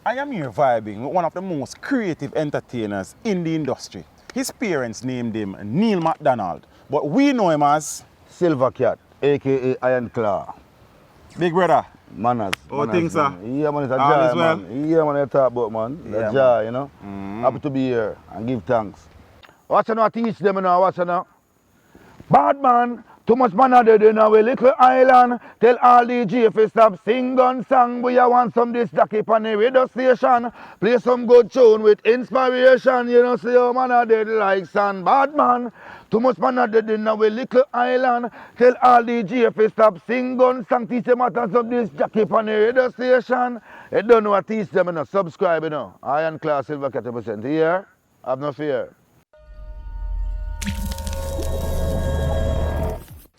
I am here vibing with one of the most creative entertainers in the industry. His parents named him Neil McDonald, but we know him as Silver Cat, aka Iron Claw. Big Brother. Manners. Oh, things, sir? Yeah, man, it's a All joy, is well? man. Yeah, man, you talk about, man. Yeah, The joy, you know. Happy to be here and give thanks. Watch now, teach them, you know, watch now. Bad man, too much man are dead in our little island. Tell all the GF stop sing gun song. We want some this jockey on the radio station. Play some good tune with inspiration. You know, see how man are dead like sun. Bad man, too much man are dead in our little island. Tell all the GF stop sing gun song. Teach them how to some this jockey on the radio station. You don't know what teach them, you know. Subscribe, you know. Iron Class Silver Cat % here. Have no fear.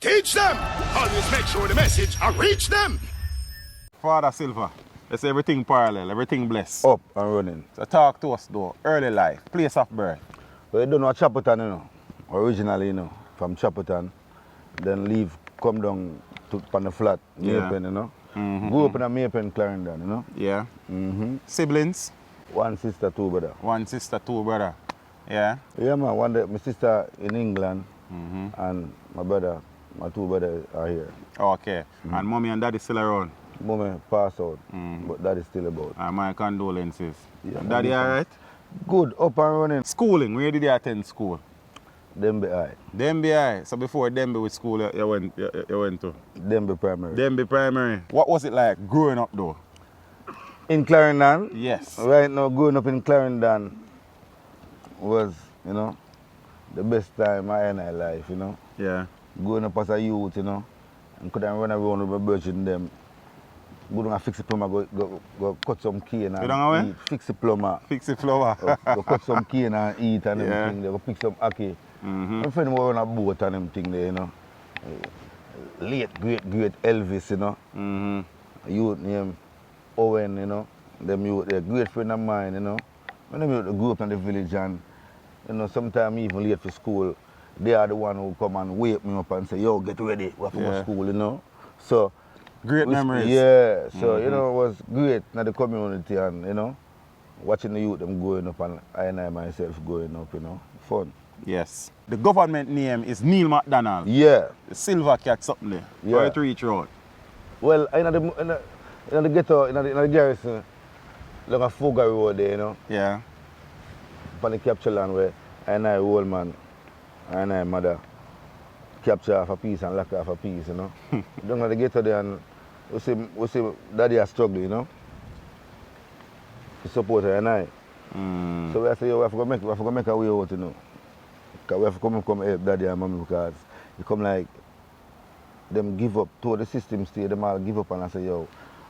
Teach them! Always make sure the message will reach them! Father Silver, let's say everything parallel, everything blessed. Up and running. So talk to us though, early life, place of birth. Well, you don't know Chapperton, you know. Originally, you know, from Chapperton. Then leave, come down to on the flat, Maypen, you know. Grew up in a Maypen, Clarendon, you know. Yeah. Siblings? One sister, two brother. One sister, two brother. Yeah. Yeah, man. One day, my sister in England and my brother, my two brothers are here. Okay. And mommy and daddy still around? Mommy passed out, but daddy still about. My condolences. Yeah, Daddy alright? Good, up and running. Schooling, where did you attend school? Dembe High. Dembe High. So before Dembe with school you went to? Dembe Primary. Dembe Primary. What was it like growing up though? In Clarendon? Yes. Right now, growing up in Clarendon was, you know, the best time of my life, you know. Yeah. Growing up as a youth, you know, and couldn't run around with my brother and them. Go down and fix the plumber, go cut some cane and eat. Fix the plumber. Fix the plumber. Go cut some cane and eat and everything. They go pick some ackee. My friend was on a boat and everything there, you know. Late, great Elvis, you know. Youth named Owen, you know. Them youth, they're a great friend of mine, you know. When them youth grew up in the village and, you know, sometimes even late for school, they are the one who come and wake me up and say, yo, get ready, we have to go to school, you know. So great memories. Yeah, so you know, it was great in the community and, you know, watching the youth them growing up and I myself growing up, you know. Fun. Yes. The government name is Neil McDonald. Yeah. The Silver Cat something there. Yeah. How it reach road? Well, in the ghetto, in the garrison, like a Fuga road there, you know. Yeah. On the capture land where I old man and I mother capture half a piece and lock half a piece, you know. Down at the ghetto there and we see daddy are struggling, you know. To support her and I. So we say, yo, we have to make a way out, you know. Because we have to come help daddy and mommy because you come like them give up to the system stay, them all give up and I say, yo,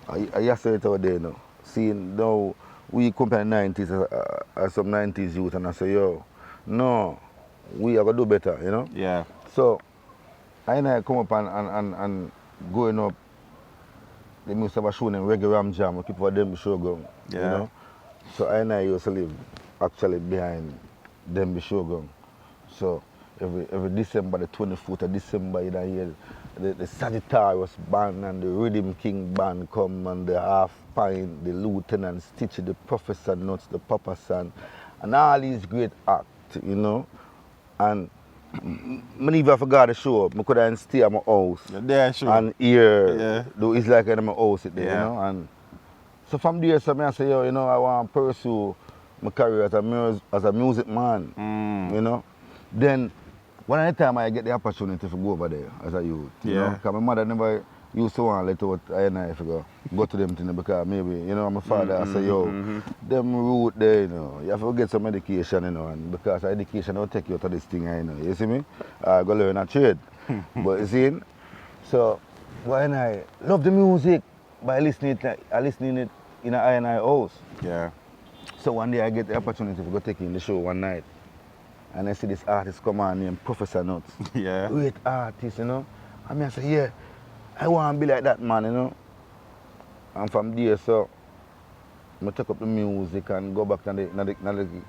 I say it out there, you know. Seeing now we compare 90s as some 90s youth and I say, yo, no, we are going to do better, you know? Yeah. So, I come up and going up, they must have a show named Reggae Ram Jam, we keep for them Shogun, you know? So I used to live actually behind Dembe Shogun. So every December, the 24th of December, you know, the Sagittarius band and the Rhythm King band come and the Half Pint, the Lieutenant Stitch, the Professor Nuts, the Papa San, and all these great acts, you know. And I forgot to show up. I could stay at my house. Yeah, sure. And here, it's like in my house there, yeah. you know. And so from there, so I say, yo, you know, I want to pursue my career as a music man, you know. Then, one of the time I get the opportunity to go over there as a youth, you know, because my mother never used to want to let out I and I go to them things because maybe, you know, my father, I say, yo, them route there, you know, you have to get some education, you know, and because education will take you to this thing, you know, you see me? I go learn a trade, but you see, so, when I love the music by listening it in an I and I house. Yeah. So one day I get the opportunity to go take in the show one night. And I see this artist come on named Professor Nuts. Yeah. Great artist, you know. And I say, yeah, I want to be like that man, you know. And from there, so, I take up the music and go back to the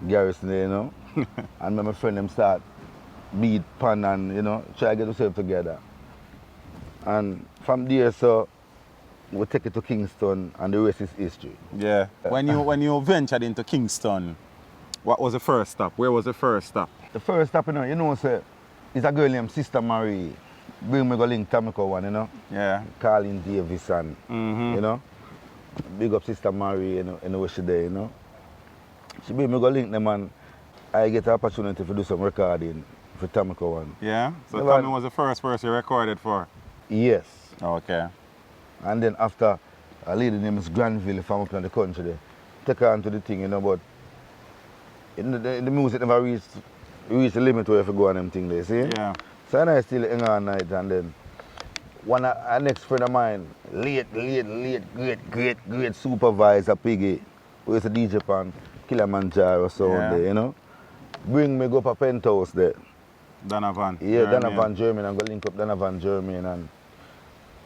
garrison there, you know. And my friend them start beat pan and, you know, try to get yourself together. And from there, so, we take it to Kingston and the rest is history. Yeah. When you ventured into Kingston, what was the first stop? Where was the first stop? The first stop, sir, is a girl named Sister Marie. Bring me go link Tamiko one, Yeah. Colin Davis and, big up Sister Marie, where she there, She bring me go link them and I get the opportunity to do some recording for Tamiko one. Yeah? So Tommy was the first person you recorded for? Yes. Okay. And then after, a lady named Miss Granville from up in the country there, take her onto the thing, but the music never reached the limit where if you go on them thing there, see? Yeah. So I still hang on night and then a next friend of mine, late, great supervisor Piggy, who is a DJ pan Kilimanjaro sound there, bring me go up a penthouse there. Donovan. Yeah, Donovan German and go link up Donovan German and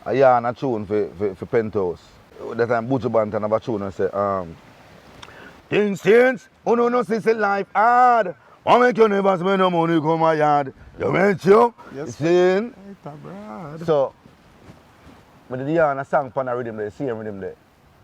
a yarn a tune for penthouse. That time Butcher Bantan have a tune and say, things change, no see life hard. Why make you never spend no money come my yard? You went you? Yes. See? So, I did yarn a song pan a rhythm there, same rhythm there.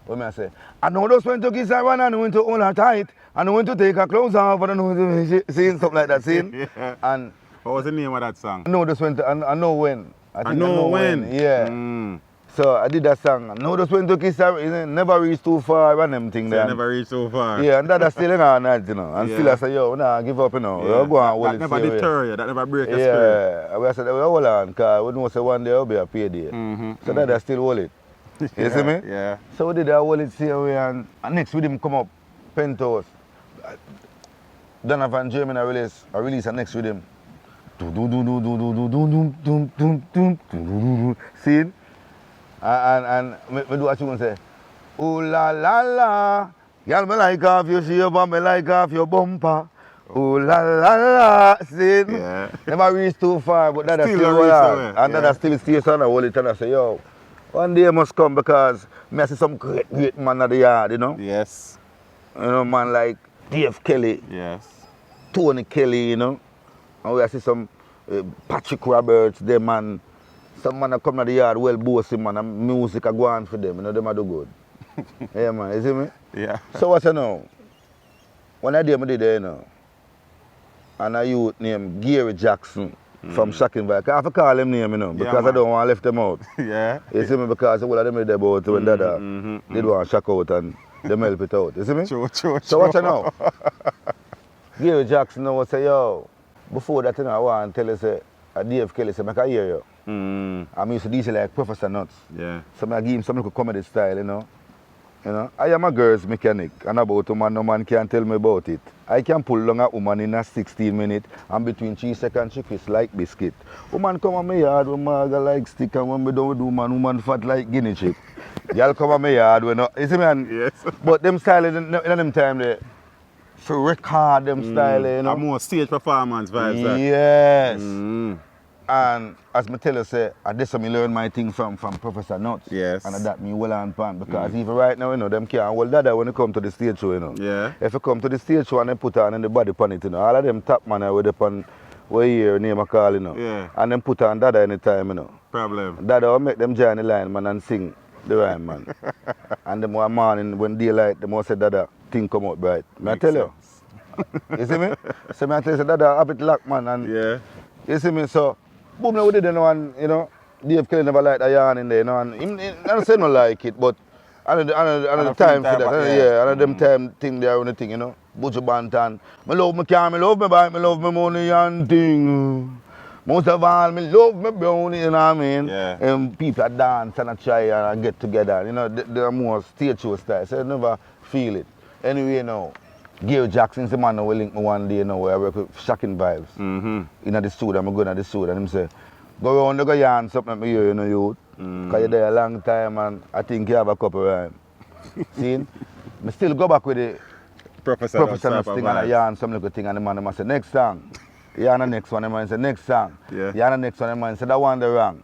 When I say, I know those when to kiss her one, I know when to hold her tight, I know when to take her clothes off, I know when to see something like that, see? Yeah. And what was the name of that song? I know those when to, I know when. I know when. Yeah. So I did that song. I know those when to kiss her, never reach too far and them thing there. Never reached so far. Yeah, and that's still in our night, And still I say, yo, nah, give up, Yeah. We'll go on, that never deter you, that never break your spirit. Yeah, I said, well, hold on, because we know say one day I'll be a payday. So that I still hold it. You see me? Yeah. So we did that hold it same way, and next with him come up, Penthouse. Donovan German I release a next with him. See it? And me do what you want to say. Ooh la la la, y'all me like off your shape and me like off your bumper. Ooh la la la, see it? Yeah. Never reach too far, but that Still still reach hold somewhere, on. And yeah. that still stays on and hold it and I say, yo, one day must come because I see some great man at the yard, Yes. Man like Dave Kelly, Yes. Tony Kelly, And we see some Patrick Roberts, them man. Some man come to the yard well bossy man and music a go on for them, them a do good. Yeah man, you see me? Yeah. So what you know? When I did there, and a youth named Gary Jackson from Shocking Vibe. I have to call him name, because I don't want to left them out. Yeah. You see me? Because all of them did about when Dada did want to shock out and them help it out. You see me? True. So what you know? Gary Jackson now say, yo, before that I want to tell you, say, Dave Kelly say, I can hear you. I used to DJ like Professor Nuts. Yeah. So I give him some little comedy style, I am a girl's mechanic, and about a man, no man can tell me about it. I can pull along a woman in a 16 minutes, and between 3 seconds she kiss like biscuit. Woman come on my yard, woman like stick, and when we don't do woman fat like guinea chip. Y'all come on my yard, you see me? Yes. But them style in them time, they for record them style, A more stage performance vibes. Yes. And as I tell you, say, I did some learn my thing from Professor Nuts. Yes. And that me well on pan because even right now, them can't hold that when you come to the stage show, Yeah. If you come to the stage show and they put on the body pan it, all of them top man with the pan where you name a call, Yeah. And them put on Dada anytime, Problem. Dada will make them join the line, man, and sing the rhyme, man. And them one morning when daylight, them all say Dada thing come out bright. I tell you. You see me? So I tell you, Dada have it locked, man, and Yeah. you see me, so boom, we did and Dave Kelly never liked a yarn in there, and I don't say no like it, but another time for that, another them time thing there on the thing, Butcher Bantan. Me love me car, me love me bike, me love me money and thing. Most of all, me love me brownie, you know what I mean? Yeah. And people dance and try and get together, they're more stage show style, so I never feel it. Anyway, Gary Jackson's the man who will link me one day, where I work with Shocking Vibes. In the studio, I'm going to the studio, and him say, go around, go yarn something at me here, youth. Because you're there a long time, and I think you have a couple of rhymes. See? I still go back with the Professor thing, and I yarn some little thing, and the man must say, next song. Yarn the next one, the man say, next song. Yeah. Yarn the next one, the man say, that one the wrong.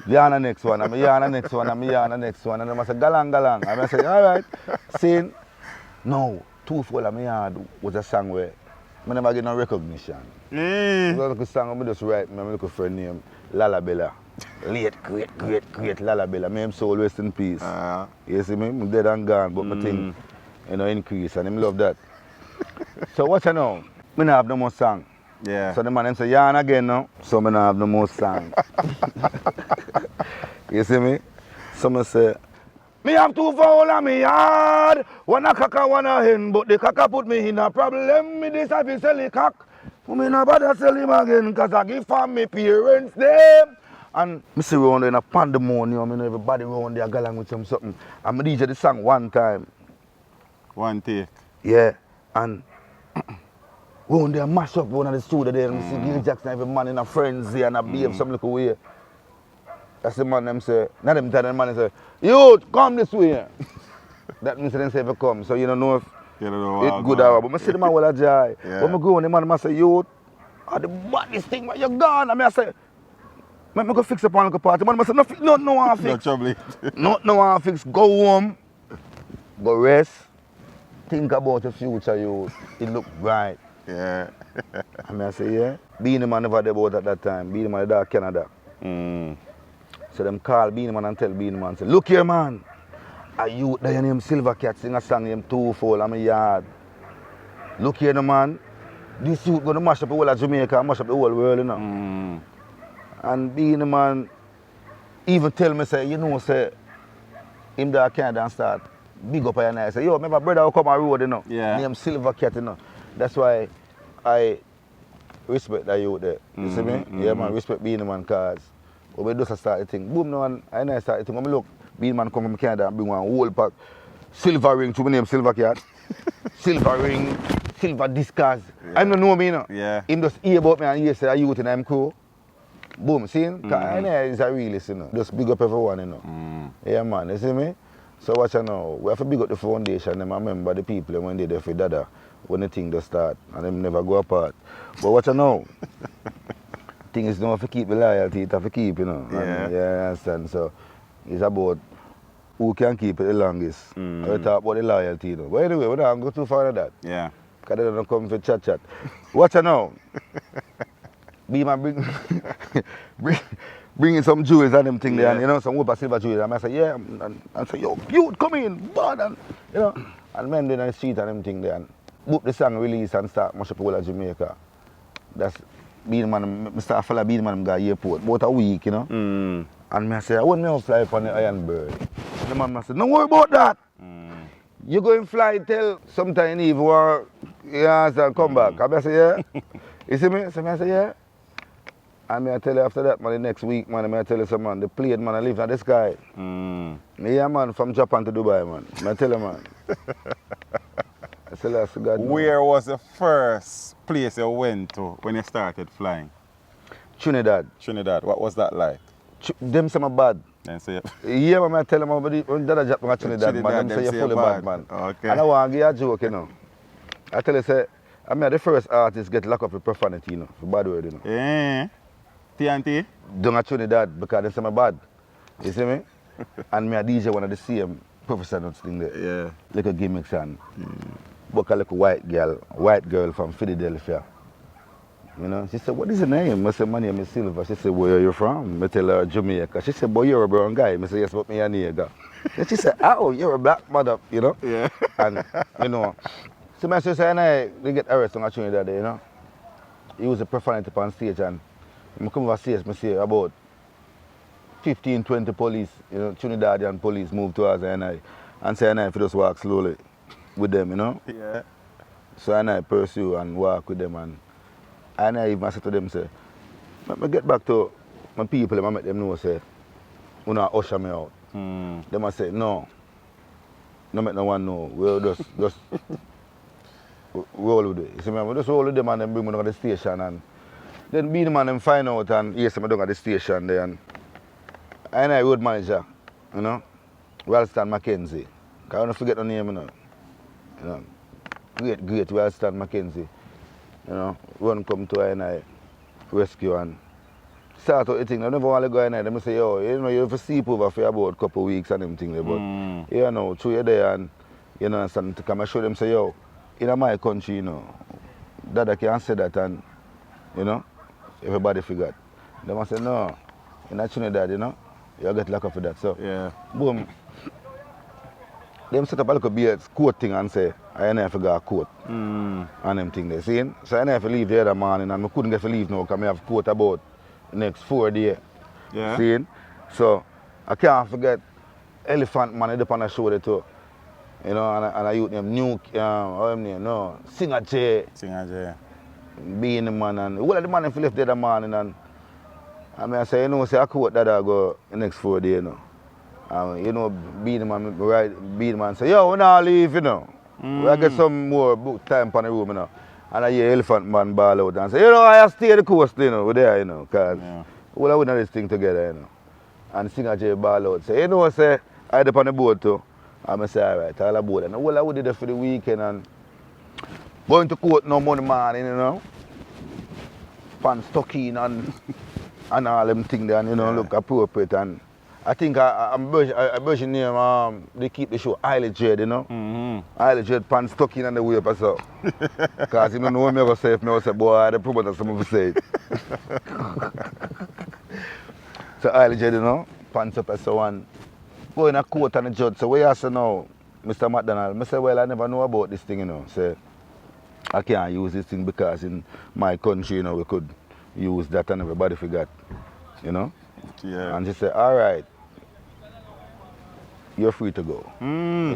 Yarn the next one, and I yarn the next one, and I yarn the next one, and the man say, galang. And I say, all right. See? No. Too Full of My Yard was a song where I never get no recognition. It was a song I just write, my little friend named Lala Bella. late, great Lalabella. Me him soul rest in peace. You see me? I'm dead and gone, but my thing, you know, increase, and him love that. So what you know? Me not have no more song. Yeah. So the man him say, yarn again now. So me not have no more song. You see me? So me say, me have two fowl on me yard. One a cock and one a hen, but the cock put me in a problem. Me decide to sell the cock. Me no bother sell him again, cause I give from me parents them. And me see round there in a pandemonium, you know, everybody round there galang with something. And me DJ the song one time. One take. Yeah. And round there mash up one of the studio there, and see Gil Jackson, every man in a frenzy and a behave some little way. That's the man them say, not them tell the man say, youth, come this way. That means they say if you come, so you don't know if it's good or but I see the man with a joy. Yeah. When I go on, the man say, youth, the baddest thing, but you're gone. And I say, let me go fix up one little party. Man, I say, no, I fix. No trouble. No, I fix. Go home, go rest, think about the future, youth. It look bright. Yeah. And I say, yeah. Being the man never there about at that time. Being the man there Canada. So them call Beanie Man and tell Beanie Man, say, look here man, a youth there named Silver Cat sing a song named Two-Fold on my yard. Look here no man, this youth gonna mash up the whole of Jamaica and mash up the whole world, you know. And Beanie Man even tell me, say, you know, say, him there Canada and start big up and I say, yo, remember brother who come on road, you know, named Silver Cat, you know. That's why I respect that youth there. You see me? Yeah man, respect Beanie Man cause when we just start the thing, boom, no, and I start the thing. When I look, Beanie Man come from Canada and bring one whole pack, silver ring to my name, Silver Cat, silver ring, silver discus. I don't know me, you know. Yeah. Him just hear about me and he say, a youth in him crew. Boom, see? Because I know he's a realist, you know. Just big up everyone, you know. Yeah, man, you see me? So what you know, we have to big up the foundation, and I remember the people when they there for Dada, when the thing just start, and them never go apart. But what you know? Thing is, you have to keep the loyalty, you have to keep, you know. Yeah. And, yeah, I understand. So it's about who can keep it the longest. We talk about the loyalty, you know. But anyway, we don't go too far with that. Yeah. Because they don't come for chat. What you know? Be man bringing some jewels and them thing there, and you know, some whoop silver jewels. And I say, yeah, and say, yo, youth, come in, bad, and you know, and men down the street and them thing there, and book the song release and start mash up the whole of Jamaica. That's Beanie Man, I start follow Beanie Man go airport about a week, you know. And I say, I want me to fly upon the Iron Bird. And the man say, don't worry about that. You go and fly till sometime in Eve or and come back. And I say, yeah. You see me? So I say, yeah. And I tell you after that, man, the next week, man, I tell you some man, the plane, man, I live in the sky. Yeah, man, from Japan to Dubai, man. I tell you, man. I tell you, God, Where was the first place you went to when you started flying? Trinidad. Trinidad. What was that like? Them say I'm bad. Then say, Yeah, man, I tell them about when Dada Japan to Trinidad, man, them say you're fully bad, man. Okay. And I want to give you a joke, you know. I tell you, say, I'm the first artist get locked up with profanity, you know, for bad word, you know. Yeah. TNT? Down at Trinidad because they say I'm bad. You see me? And me a DJ one of the same professionals thing there. Yeah. Little gimmicks and book a little white girl from Philadelphia. You know, she said, what is your name? I said, my name is Silver. She said, where are you from? I tell her, Jamaica. She said, boy, you're a brown guy. I said, yes, but me a nigga. And she said, oh, you're a black mother, you know? Yeah. And, you know, so my sister and I, they get arrested on Trinidad, you know? He was a profanity on stage and I come over stage, I see about 15, 20 police, you know, Trinidadian police move towards I and say I just walk slowly with them, you know? Yeah. So I pursue and walk with them and I even say to them, say, I get back to my people, I make them know, say, you know, usher me out. Them I say, no make no one know, we'll just roll with it. You see me, we just roll with them and then bring me to the station and then Beanie Man them find out and yes, I'm down at the station there and I road manager, you know, Ralston Mackenzie. I don't forget the name, you know. Great Ralston Mackenzie. You know, run come to I rescue and start out the thing. I never want to go in there. They say, yo, you know, you have to sleep over for about a couple of weeks and them thing there. But you know, through you there and you know, and to come and show them say, yo, in my country, you know, Dada can say that and you know, everybody forgot. They must say, no, in Trinidad, you know, you get locked up for that. So, Yeah. boom. Them set up a little bit coat thing and say, I never forgot a coat. And them thing they see. So I never leave the other morning and I couldn't get to leave now because I have coat about the next 4 days. Yeah. See? So I can't forget Elephant Man up on the show there too. You know, and I use them new how them name, no, Singer J, Singer J. being the man and all of the man if left the other morning and I say, you know, say I coat that I go the next 4 days, you know. You know, be the man say, yo, we not leave, you know. We get some more book time on the room, you know. And I hear Elephant Man ball out and say, you know, I stay the coast, you know, we're there, you know, because we're doing this thing together, you know. And Singer J ball out, say, you know, say, I up on the boat too. I say, all right, all aboard. And all I would do for the weekend and going to court no money morning, you know. Pants tuck in and all them things there, and, you know, look appropriate. And I think I'm version name, they keep the show Island Dread, you know. Island Dread pants tuck in and the way up so. Because you don't know me ever say if me say, boy, the promoter some of say it. So Island Dread, you know, pants up so and go in a court and the judge say, where you say now, Mr. McDonald? I say, well, I never know about this thing, you know. Say, I can't use this thing because in my country, you know, we could use that and everybody forgot, you know. Yeah. And she said, all right, you're free to go.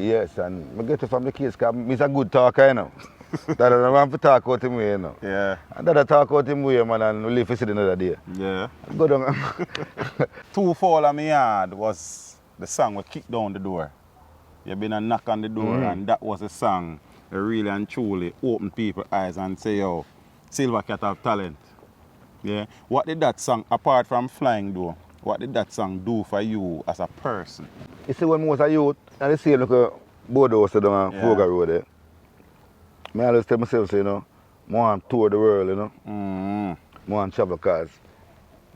Yes, and I get it from the case because I'm a good talker, you know. That I don't want to talk out him way, you know. Yeah. And that I talk out him way, man, and we leave for another day. Yeah. Go down. Two Fall on Me Yard was the song that kicked down the door. You been a knock on the door and that was a song that really and truly opened people's eyes and say, yo, Silver Cat have talent. Yeah. What did that song, apart from Flying Door, what did that song do for you as a person? You see, when I was a youth, I used to see like a board house down on Foga Road there. I always tell myself, say, you know, I want to tour the world, you know. I want to travel because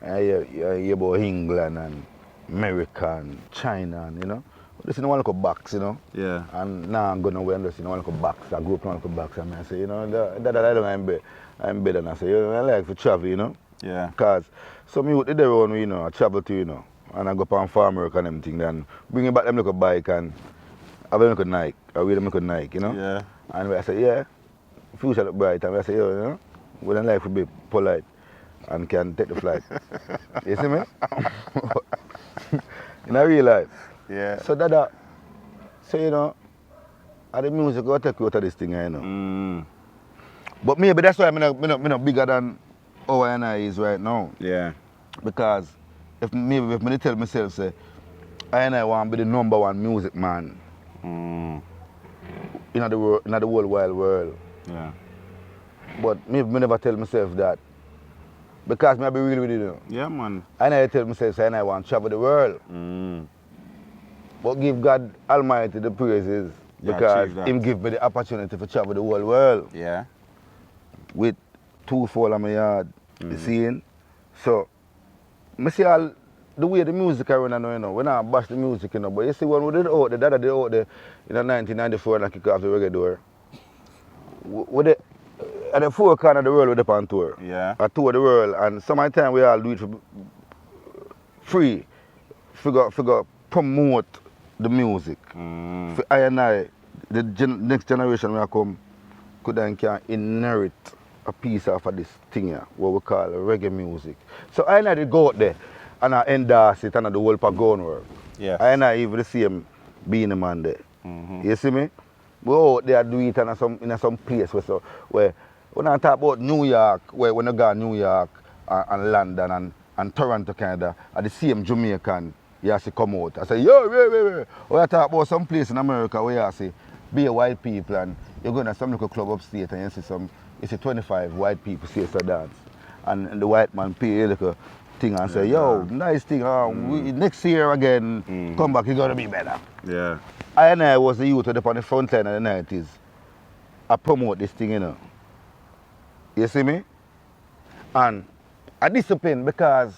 I hear about England and America and China, and, you know. This is one little box, you know. Yeah. And now I'm going nowhere and just in one little box. I grew up in one little box and I say, you know, that I don't I'm better. And I say, you know, I like to travel, you know. Yeah. Because some youth they around me, you know, I travel to, you know. And I go up on farm work and everything, then bring back them little bike and have them little Nike. I wear them little Nike, you know. Yeah. And I say, yeah, future look bright. And I say, yo, you know, we don't like to be polite and can take the flight. You see me? In a real life. Yeah. So so you know, the music will take you out of this thing, you know. But maybe that's why I'm not bigger than how I is right now. Yeah. Because if I tell myself, say, I want to be the #1 music man in the world, in the whole wide world. Yeah. But maybe I never tell myself that. Because I be real with it, you know. Yeah, man. I tell myself, say, I want to travel the world. But give God Almighty the praises because Him give me the opportunity to travel the whole world. Yeah. With 2 Fall on My Yard, you see? So, I see all the way the music I run, you know, we not bash the music, you know, but you see when we did out there, that did out there in 1994 and I kick off the reggae door. At the 4 corners of the world, we're up on tour. Yeah. I tour the world, and sometimes we all do it for free. Figure promote the music. For I and I, the next generation when I come, can inherit a piece of this thing here, what we call reggae music. So I and I go out there and I endorse it and I do whole pagon work. Yes. I and I even the same being a man there. You see me? We out there do it in some place where when I talk about New York, when I go to New York and London and Toronto, Canada, are the same Jamaican, you have to come out. I say, yo, wait. When I talk about some place in America where you see be a white people and you go to some little club upstate and you see 25 white people say it's a dance. And the white man pay a little thing and say, yo, nice thing, next year again, come back, you're going to be better. Yeah. I was the youth on the front line of the 90s. I promote this thing, you know. You see me? And I discipline because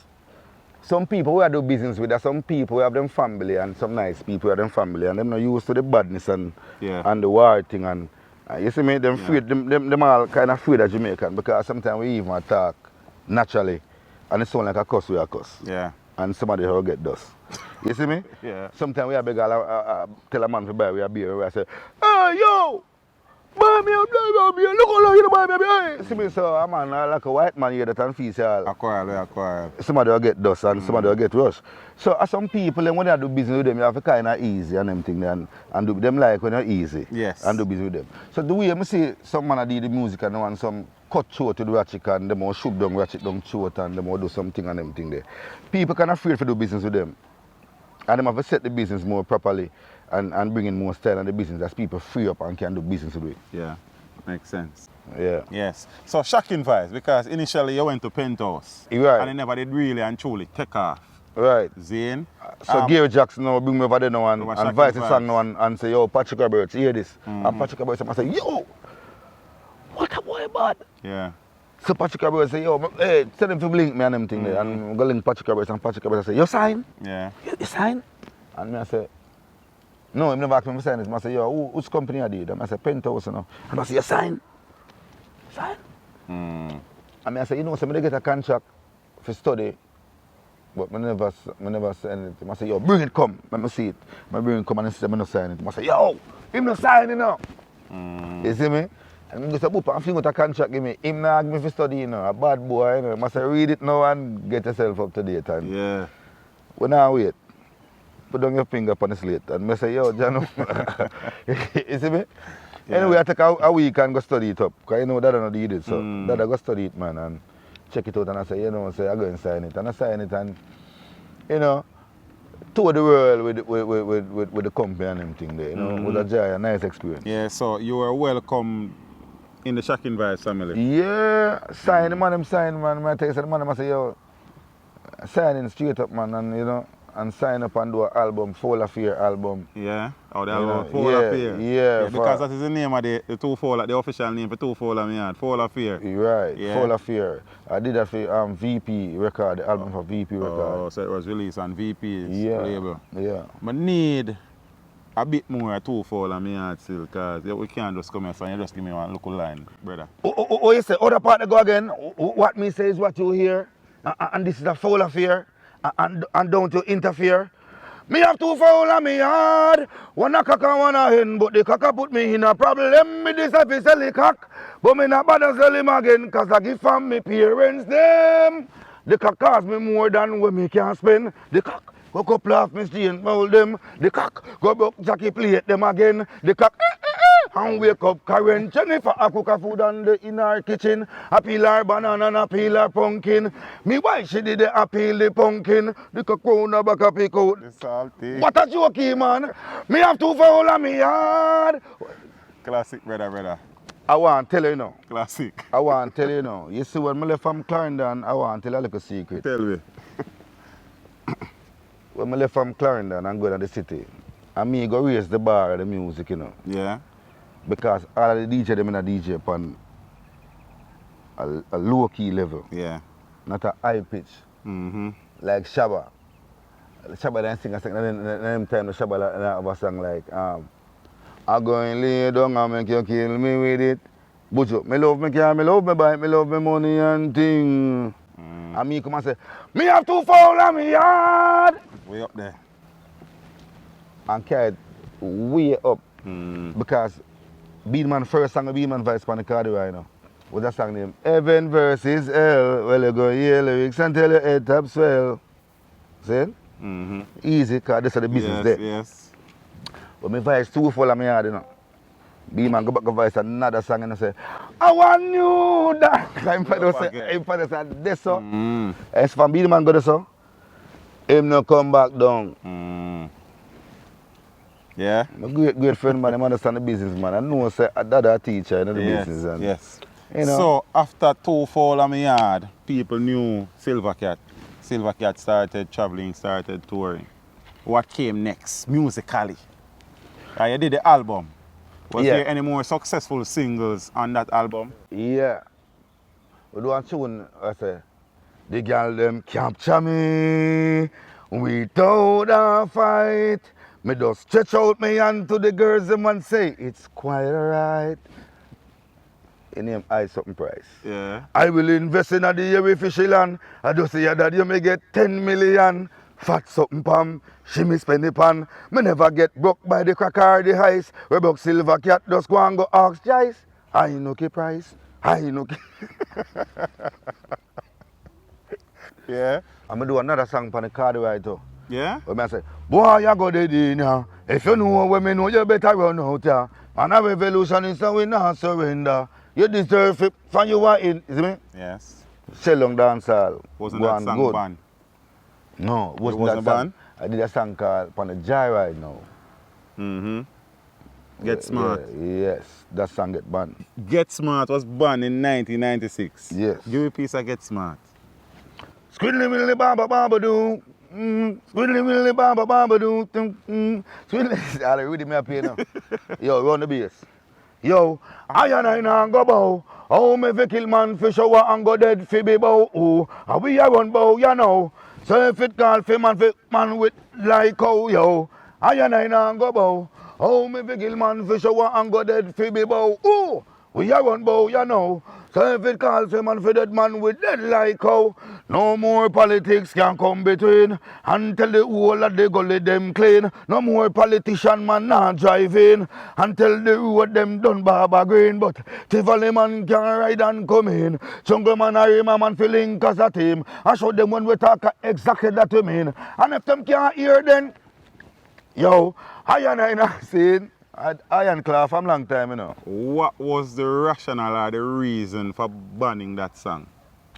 some people we do business with, some people we have them family and some nice people we have them family and them not used to the badness and the war thing and you see me, them afraid, them all kind of afraid of Jamaican because sometimes we even talk naturally and it sound like a cuss we a cuss. Yeah. and somebody will get dust. You see me? Yeah. Sometimes we have beg tell a man to buy we a beer, we say, hey yo! Buy me a beer, look how long you buy me a beer. Hey. See me, so a man like a white man here that can feel say A quarrel. somebody will get dust and somebody will get rush. So as some people when they do business with them, you have to kind of easy and them thing and do them like when you're easy. Yes. And do business with them. So the way I see some man do the music and want some cut short to the ratchet and them will shoot down ratchet down short and them will do something and them thing there. People can afraid to do business with them. And them have to set the business more properly and bring in more style and the business as people free up and can do business with it. Yeah, makes sense. Yeah. Yes. So shocking vibes because initially you went to Penthouse. Right. And it never did really and truly take off. Right. Zane. So Gary Jackson now bring me over there now and voice the song now and say, yo, Patrick Roberts, hear this. And Patrick Roberts I say, yo, what a boy bad. Yeah. So Patrick Roberts say, yo, hey, tell him to link me and them thing there. And I'm going to link Patrick Roberts and Patrick Roberts say, you sign? Yeah. You sign? And me I say, no, him never asked me to sign it. I say, yo, whose company I did? And I say, Penthouse, you know. And I say, you sign? Sign? And I say, you know, so I get a contract for study, but I never sign it. I say, yo, bring it come. Let me see it. I bring it come and I say, I not sign it. I say, yo, him not sign it now. You see me? And I go to book and figure out a contract give me. Him not ask me for study, you know, a bad boy, you know. I say, read it now and get yourself up to date. And Yeah. when I wait, put down your finger upon the slate and I say, yo, Jano. You see me? Yeah. Anyway, I take a week and go study it up. Because you know Dada not did it. So Dada go study it, man, and check it out. And I say, you know, say, I go and sign it. And I sign it and, you know, tour the world with the company and everything there. You know, with a joy, a nice experience. Yeah, so you were welcome in the Shocking Vibes family. Yeah, sign the man, sign, man. I tell you, the man, I say, yo, signing straight up, man, and, you know, and sign up and do an album, Fall Affair album. Yeah, or the You album know, Fall Affair. Yeah, because that is the name of the two Fall, the official name for two Fall of me yard, Fall Affair. Right, Yeah. Fall Affair. I did that for VP record, the album for VP record. Oh, so it was released on VP's label. Yeah. But need a bit more two Fall of me yard still, because we can't just come here and you just give me one local line, brother. Oh, you say, other part go again. What me say is what you hear, and this is a Fall Affair. And don't you interfere. Me have two foul on me yard. One a cock and one a hen, but the cock a put me in a problem. Me this a fi sell the cock, but me not bother sell him again, cause I give from me parents them. The cock cost me more than what me can spend. The cock go couple off me chain mold them. The cock go broke Jackie plate them again. The cock and wake up Karen Jennifer a cook a food on the in her kitchen. A peel her banana and a peel her pumpkin. Me wife she did a peel the pumpkin. The cock round her back a pick out. It's salty. What a jokey, man. Me have two foul on me yard. Classic, brother. I want to tell you now. Classic. I want to tell you now. You see when I left from Clarendon, I want to tell you a little secret. Tell me. When I left from Clarendon and go to the city, and me go raise the bar of the music, you know. Yeah. Because all of the DJ them in a DJ upon a low key level. Yeah. Not a high pitch. Like Shabba. Shabba then sing a song, and then time the Shabba have a song like I go and lay down and make you kill me with it. But me love me car, me love me bike, me love me money and thing. And me come and say, me have two foul on me yard. Way up there. And carried way up. Because Beatman first song of Beatman Vice on the card right now was a song named Heaven versus Hell. Well, you go hear lyrics and tell your head top swell. See? Easy, because this is the business there. Yes. But my voice too full of me yard, you know. Beatman go back to voice another song and say, I want you that. I'm for this so. As from Beatman go to so, him no come back down. Yeah. My great friend, man, I understand the business, man. I know say that a teacher, you know, the business. And, yes. You know. So after two Fall on me yard, people knew Silver Cat. Silver Cat started traveling, started touring. What came next, musically? You did the album. Was there any more successful singles on that album? Yeah. We do a tune, I say, the girl them capture me without a fight. Me just stretch out my hand to the girls them and say, it's quite alright. He name I something price. Yeah. I will invest in the Yewi fishy land. I just say that you may get 10 million. Fat something pam, she me spend it pan. Me never get broke by the cracker or the ice. We broke silver cat, just go and go ask Jice. I know the price. I know. Yeah. I'm going to do another song on the card right now. Yeah? When I say, boy, you go there now. If you know what me know, you better run out here. And a revolution is so we not surrender. You deserve it from you are in. You see me? Yes. Shellong dancehall. Wasn't Go that on song good. banned? No, It wasn't wasn't that song. banned? I did a song called on the Joyride now. Get Smart. Yes, that song get banned. Get Smart was banned in 1996. Yes. Give me a piece of Get Smart. Squiddly willy baba baba doo. Squiddly willy baba baba doo. Squiddly. I read me up here now. Yo, run the bass. Yo, I and I now go bow. Oh, me fi kill man fi shower and go dead fi be bow. Oh, and we a run bow, you know. So if it call fi man with like how yo. I and I now go bow. Oh, me fi kill man fi shower and go dead fi be bow. Oh, we a run bow, you know. So if it calls him and for dead man with dead like how, no more politics can come between. Until the whole of the gully them clean. No more politician man not drive in. Until the road them done barber green. But Tivoli man can ride and come in. Jungle man a him a man feeling cause a team. I show them when we talk exactly that we mean. And if them can't hear then, yo, I and I not seen. I and Claw from long time, you know. What was the rationale or the reason for banning that song?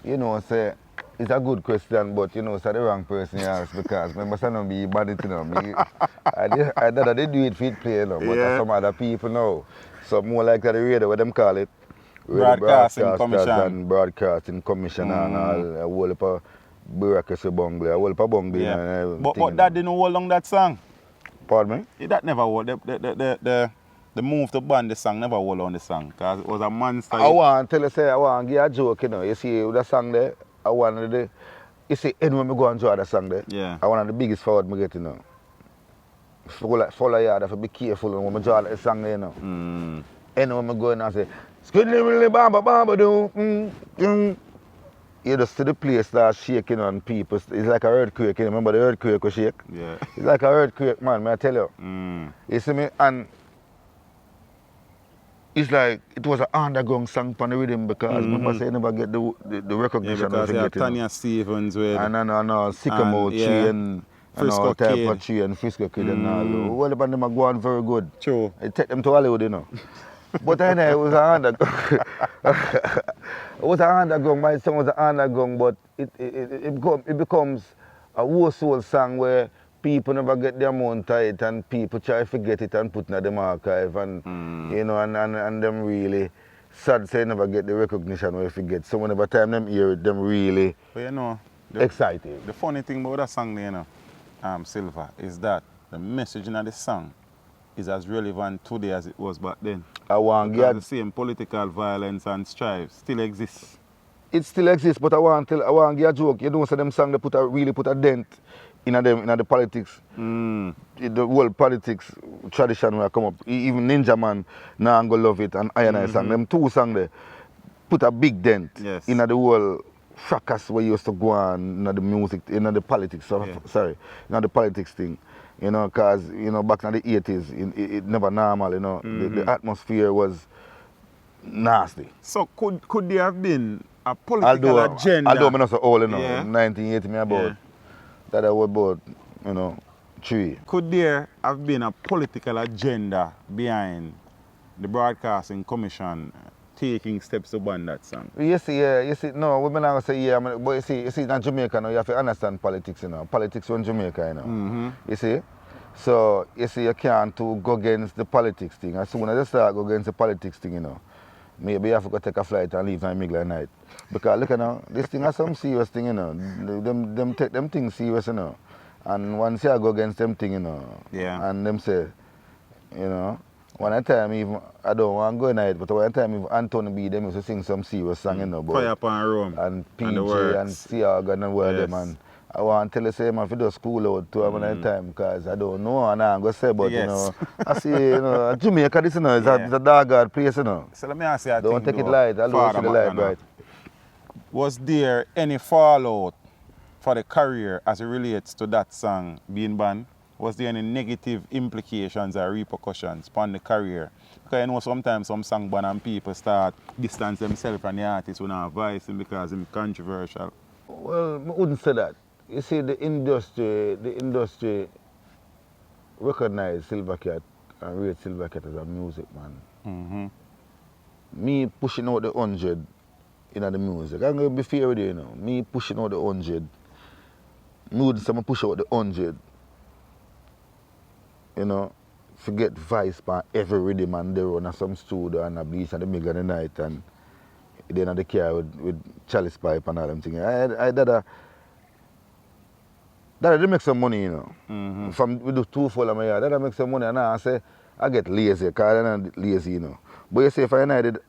You know, say, it's a good question, but you know, it's the wrong person you ask because remember, say no be bad it, you know. I they do it for it play, you know, but Yeah. some other people know. So more like the radio, what them call it. Broadcasting Commission. And Broadcasting Commission and all, a whole heap of bureaucracy bungle, a whole heap of bungle. Yeah. And But that didn't hold long that song. Pardon me? That never hold. The move to ban the song never hold on the song because it was a monster. I want to tell you, say, I want to give you a joke, you know. You see that song there, I want to, you see, anywhere I go and draw that song there, Yeah. I want the biggest forward I get, you know. Follow you, I have to be careful when I draw that song there, you know. Anywhere I go and I say, Squiddly willy baba baba doo. You just see the place start shaking on people. It's like an earthquake, you remember the earthquake will shake? Yeah. It's like an earthquake, man, may I tell you. You see me? And it's like it was an underground song on the rhythm because remember say you never get the recognition. Yeah, because you have Tanya Stevens with and Sycamore and, tree yeah, and Frisco all type Kid. of tree and Frisco Kid and all. All of them are going very good. True. It take them to Hollywood, you know. But anyway, it was an underground. It was an underground. My song was an underground, but it becomes a whole soul song where people never get their amount of it and people try to forget it and put it in the archive and you know and them really sad say never get the recognition where they get. So whenever time them hear it, them really But you know, excited. the funny thing about that song there, you know, Silver, is that the message in the song is as relevant today as it was back then. I want Because the same political violence and strife still exists. it still exists, but I want to give a joke. You know, so them song they really put a dent in the politics. The whole politics tradition will come up. Even Ninja Man now I'm gonna love it and I and I song. Them two songs they put a big dent in the whole fracas where you used to go on in the music, in the politics, sorry, in the politics thing. You know, because, you know, back in the 80s, it never normal, you know. The atmosphere was nasty. So could there have been a political agenda? Although I'm not so old, you know, Yeah. 1980 me about, Yeah. that I was about, you know, 3. Could there have been a political agenda behind the Broadcasting Commission taking steps to ban that song? You see, no, we may not say yeah, but you see, in Jamaica now, you have to understand politics, you know. Politics in Jamaica, you know. You see? So, you see, you can't go against the politics thing. As soon as you start go against the politics thing, you know, maybe you have to go take a flight and leave in the middle of the night. Because, look, you know, this thing is some serious thing, you know. Them take them things serious, you know. And once you go against them thing, you know, and them say, you know, one time even, I don't want to go night, but one time even Anthony B, them used to sing some serious song, you know, about Fire upon Rome. and PJ and and Seagan and all them I want to tell you, say, man, if you do school out to have a time, because I don't know, and I'm going to say, but, you Yes. know, I see, you know, Jamaica, this, you know, is Yeah. a dog place, you know. So let me ask you a Don't thing, take it though, light, I'll Father see the light, McDonald. right? Was there any fallout for the career as it relates to that song being banned? Was there any negative implications or repercussions upon the career? Because you know sometimes some song ban and people start distance themselves from the artist who not voicing because it's controversial. Well, I wouldn't say that. You see, the industry recognize Silver Cat and rate Silver Cat as a music man. Me pushing out the 100 in the music, I'm going to be fair with you, you know. Me pushing out the 100, me would say I push out the 100, you know, forget vice by every rhythm and they run at some studio and a bleach and the middle of the night and then in the car with chalice pipe and all them things. That they make some money, you know. From we do 2 full of my yard, that make some money and I say I get lazy, because I'm not lazy, you know. But you see, if I did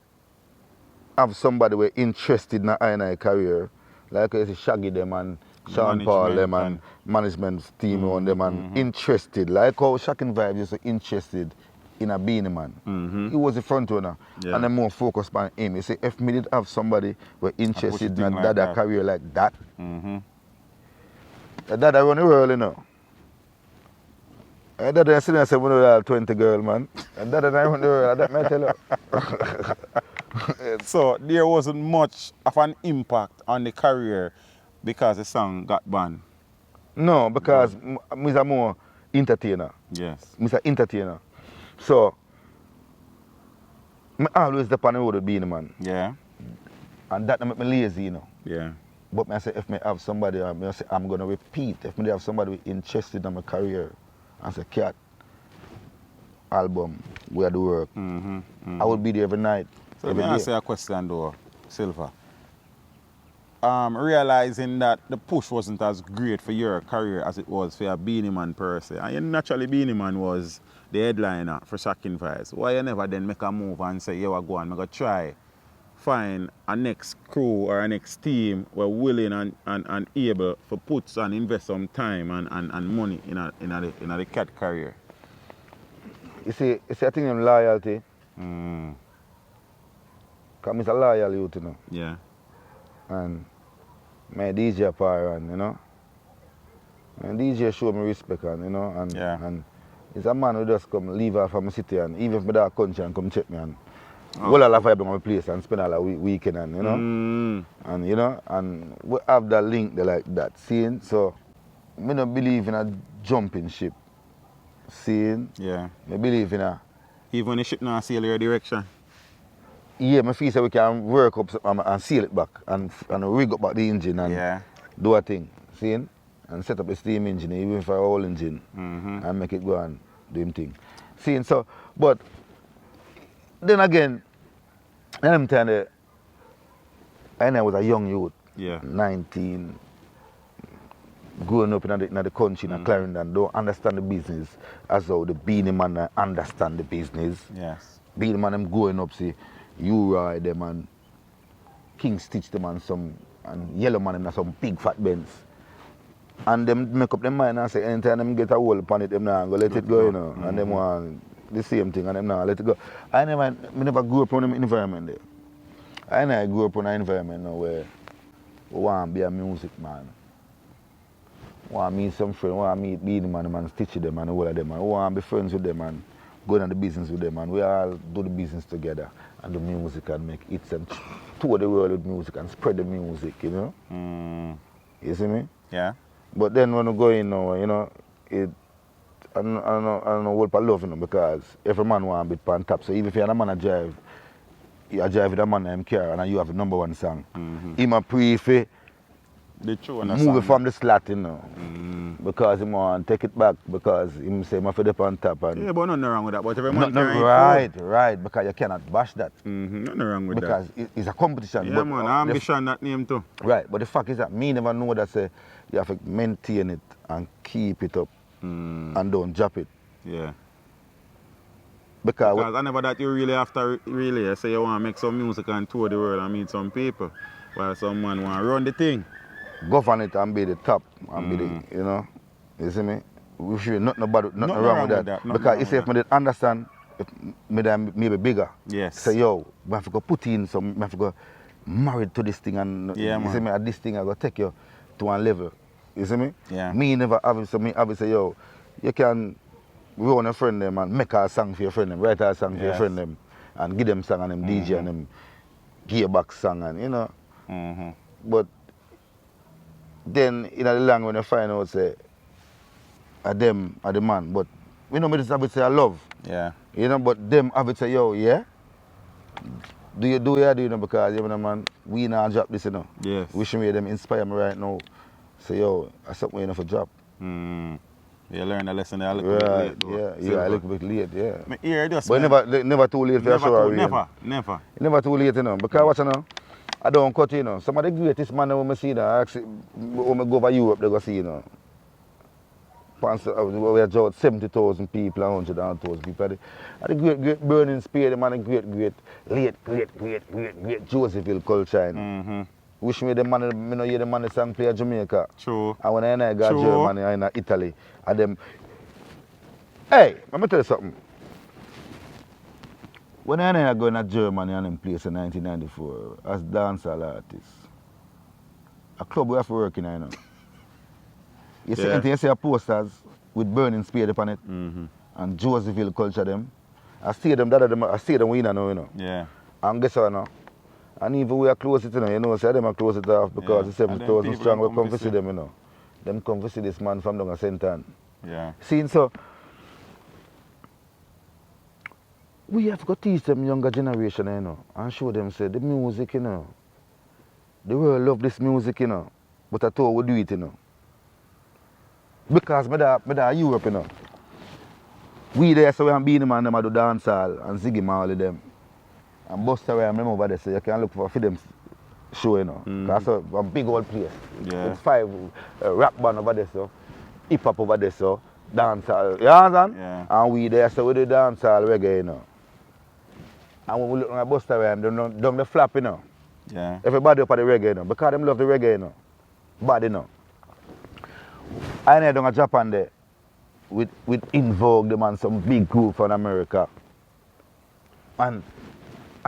have somebody who interested in a career, like you see Shaggy them and Sean Paul them and management team on them and interested, like how Shocking Vibes used to interested in a Beanie Man. He was the front runner and then more focused on him. You see, if me did have somebody who interested in like a career like that, that I run the world, you know. And that I see I say, we know 20 girl, man. And that I run the world, that may tell you. So there wasn't much of an impact on the career because the song got banned. No, because I'm a more entertainer. Yes. I'm an entertainer. So, I always depend on the road with Beanie Man. Yeah. And that make me lazy, you know. Yeah. But I say, if I have somebody, I say, I'm going to repeat. If I have somebody interested in my career, I say, Cat, album, where do work, I would be there every night. So let me ask you a question though, Silver. Realizing that the push wasn't as great for your career as it was for a Beanie Man per se, and naturally Beanie Man was the headliner for Shocking Vibes, why you never then make a move and say, yeah, go on, I'm going to try find a next crew or a next team who are willing and able to put and invest some time and money in the cat career? You see, I think I'm loyalty. Because I'm a loyal youth, you know. Yeah. And my DJ power, you know. And DJ show me respect, you know. And it's a man who just come leave off from my city and even if I country and come check me and all I have on my place and spend all the weekend and you know. And you know, and we have that link there like that. Seeing, so I don't believe in a jumping ship. Seeing, Yeah. I believe in a Even when the ship not sail your direction. yeah, I feel so we can work up and seal it back and rig up back the engine and do a thing. Seeing? And set up a steam engine, even for a whole engine, and make it go and do him thing. Seeing, so, but then again, I'm telling you, I was a young youth, 19, growing up in the country, in Clarendon, don't understand the business as how the Beanie Man understand the business. Yes. Beanie Man, them growing up, see, you ride them and King Stitch them and some, and Yellow Man and some big fat Benz. And them make up their mind and say, anytime them get a hold upon it, them not go let it go, you know. And them want the same thing and them not let it go. I never grew up in an environment there. I never grew up in an environment now where we want to be a music man. Want to meet some friends, want to meet Beanie Man and Stitch them and all of them. And we want to be friends with them and go into the business with them. And we all do the business together and do music and make hits and tour the world with music and spread the music, you know. You see me? Yeah. But then when we go in now, you know, I don't know what I love, you know, because every man want to be on top. So even if you're a man a drive, you drive with a man in car and you have the #1 song. He might prefer move it from the slot, you know. Because he want to take it back because he say he feel on top. And yeah, but nothing wrong with that. But every man can right, because you cannot bash that. Nothing wrong with because that. Because it's a competition. Yeah, but man, ambition that name too. Right, but the fact is that me never know that say you have to maintain it and keep it up and don't drop it. Yeah. Because I never that you really have to really say you want to make some music and tour the world and meet some people. While some man want to run the thing. govern it and be the top and be the, you know, you see me? We should nothing wrong with that. Because you say if I did understand, if maybe bigger. Yes. Say yo, I have to go put in some, I have to go married to this thing and yeah, you see me, at this thing I go take you to one level. You see me? Yeah. Me never have it, so me have it say yo, you can run a friend them and make a song for your friend them, write a song for your friend them and give them song and them DJ and them gearbox song and you know. But then in the long when you find out say them are the man, but we know me just have it say I love. Yeah. You know, but them have it say yo, yeah. Do you know because you know man, we now drop this, you know. Yes. Wishing me them inspire me right now. Say yo, I something you know for drop. You learn a lesson a little bit late though. Yeah, a little bit late, yeah. Me hear just but never too late for sure. Never. Never too late, you know. Because what you know, I don't cut, you know. Some of the greatest man when I see that, actually, when I go over Europe, they go see, you know. We have about 70,000 people and 100,000 people. And the great Burning Spear, the man, the great Josephville culture. You know. Wish me the man, you know, hear the man song play in Jamaica. True. And when I go to Germany, I in Italy, and them. Hey, let me tell you something. When I go to Germany and them place in 1994 as dancehall artist, a club we have to work in, you know. You see anything, you see a posters with Burning Spear upon it, and Josephville culture them. I see them, I see them winner now, you know. Yeah. And guess what now? And even we are close it, you know, say them are close it off because the 70,000 strong will come visit them, you know. Them come visit this man from down a Sentan. Yeah. See, so we have to teach them younger generation, you know, and show them say the music, you know. The world love this music, you know. But I thought we do it, you know. Because me da Europe, you know. We there so we have Beenie Man them a do dancehall and Ziggy Marley them. And Buster Rhymes them over there, so you can look for them show, you know. Because it's a big old place. Yeah. It's 5 rap band over there, so hip hop over there, so dancehall. You understand? Yeah. And we there, so we do dancehall reggae, you know. And when we look at Buster Rhymes, them down the flap, you know. Yeah. Everybody up at the reggae, you know. Because them love the reggae, you know. Bad, you know. I know down in Japan there with In Vogue, them and some big group from America. And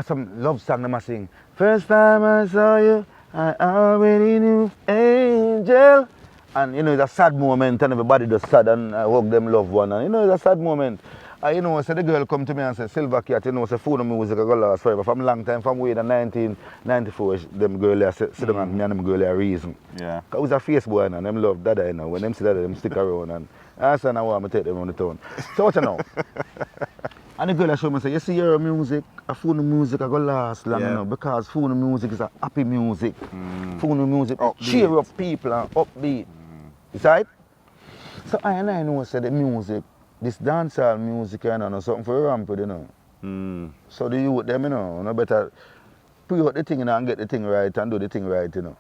some love song them a sing. First time I saw you, I already knew, angel. And you know, it's a sad moment and everybody just sad and I hug them loved one. And you know, it's a sad moment. And you know, so the girl come to me and say, Silver Cat, you know, say phone music I go last forever. From long time, from way in 1994, them girl there sit down and me and them girl there reason. Yeah. Because it was a face boy and them love Dada, you know. When them see Dada, them stick around and I said, I want to take them on the town. So what you know? And the girl showed me, say, you see your music, a phone music I go last long, you know, because phone music is a happy music. Phone music cheer up people and upbeat. Is right? So I know say the music, this dancehall music, you know, something for ramp with, you know. So the youth them, you know better put out the thing, you know, and get the thing right and do the thing right, you know.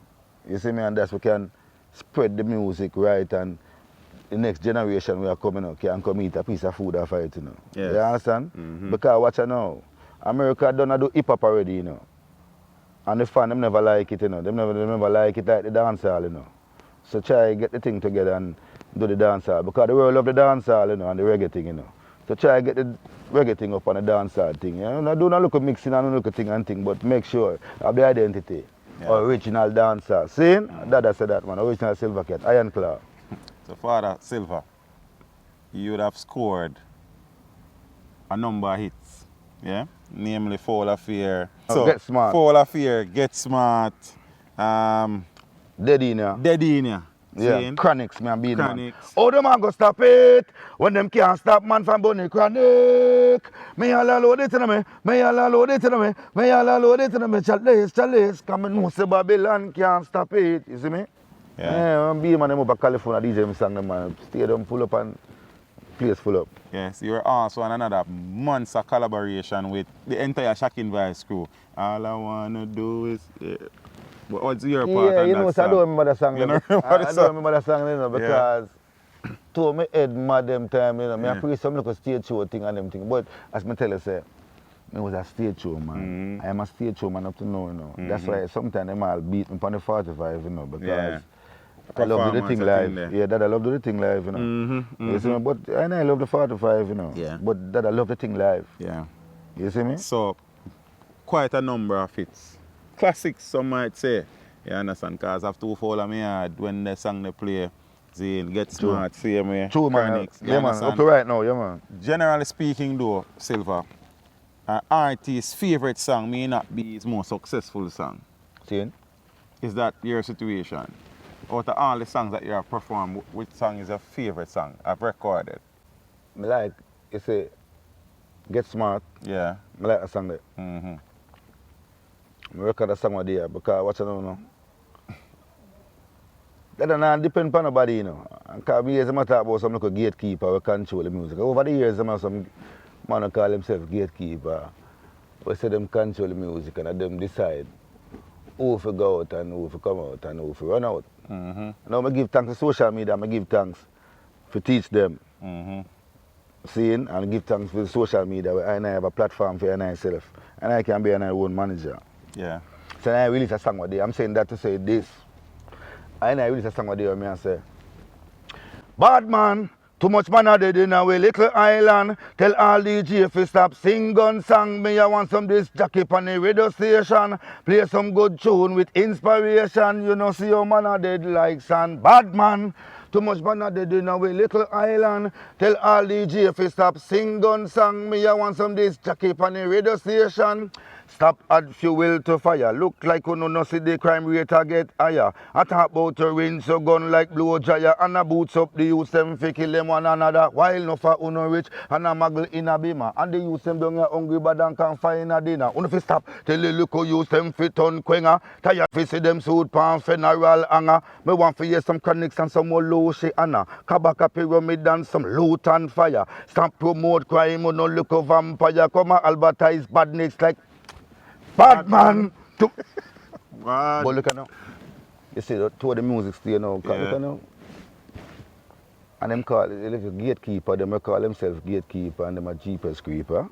You see me, and that's we can spread the music right and the next generation we are coming up can come eat a piece of food or fight, you know. Yes. You understand? Because watch you now, America done do hip hop already, you know. And the fan them never like it, you know. Them never like it like the dancehall, you know. So try get the thing together and do the dancehall. Because the world love the dancehall, you know, and the reggae thing, you know. So try get the reggae thing up on the dancehall thing. You know, do not look at mixing and look at thing and thing, but make sure of the identity. Original dancehall. See? Dada said that, man. Original Silver Cat. Iron Claw. So Father Silver, you would have scored a number of hits, yeah? Namely Fall of Fear. So Get Smart. Fall of Fear, Get Smart, Dead in ya. Dead in ya. Yeah, See? Chronics, man, being man. Chronics. Oh, the man go stop it when them can't stop man from bunny chronic. Me all load it in me, me all load it in me, me all load it in me. Chalice, come and know say Babylon can't stop it. You see me? Yeah, I'm being man them up at California DJ them song them man. Stadium full up and place full up. Yes, you're also on another months of collaboration with the entire Shocking Vibes crew. All I wanna do is but what's your part Yeah, on you that know, song? I don't remember the song. You know, I don't remember the song, you know, because to me head mad them time, you know. Me I play some little stage show thing and them thing. But as me tell you, say, me was a stage show man. I am a stage show man up to now, you know. That's why sometimes them all beat me on the 45, you know, because I love do the thing live. there. Yeah, Dad, I love do the thing live, you know. You see me? But I love the 45, you know. Yeah. But Dad, I love the thing live. Yeah. You see me? So, quite a number of hits. Classics, some might say. You understand? Because I have to follow me hard when the song they play. Zane, Get Smart, same way. True, man. Chronics, you Yeah, man. understand? Up to right now, yeah, man. Generally speaking, though, Silver, an artist's favorite song may not be his most successful song. See? Is that your situation? Out of all the songs that you have performed, which song is your favorite song I've recorded? Me like, you say, Get Smart. Yeah. I like that song there. Mm-hmm. I record that song one day because what you know. That don't depend on nobody, you know. And because me years I talk about some little gatekeeper who control the music. Over the years, I have some man who call himself gatekeeper. We say them control the music and them decide who to go out and who to come out and who to run out. Mm-hmm. Now I give thanks to social media, I give thanks for teach them. Mm-hmm. Seeing and give thanks for the social media where I have a platform for myself and I can be my own manager. Yeah. So I release a song one day. I'm saying that to say this. I release a song one day where I say, bad man, too much man a dead in a little island. Tell all DJ fi stop sing gun song. Me I want some this jockey on the radio station. Play some good tune with inspiration. You know see your man a dead like sand. Bad man, too much man a dead in a little island. Tell all DJ fi stop sing gun song. Me I want some this jockey on the radio station. Stop add fuel to fire. Look like you no see the crime rate a get higher. I talk about to rinse your gun like blow dryer. And a boots up the youth them fi kill them one another. While no for uno rich and a muggle in a bima. And the youth them down here hungry but don't can find a dinner. Uno fi stop tell the local youth them fi turn quenga. Tired fi see them suit pan funeral hanger. Me want fi hear some chronics and some more low she anna. Kabaka pyramid and some loot and fire. Stop promote crime uno look a vampire. Come and advertise badness like bad man. Bad. But look at now. You see, two of the music stay now. Yeah. Look at now. And them call it gatekeeper, them call themselves gatekeeper and them a jeepers creeper.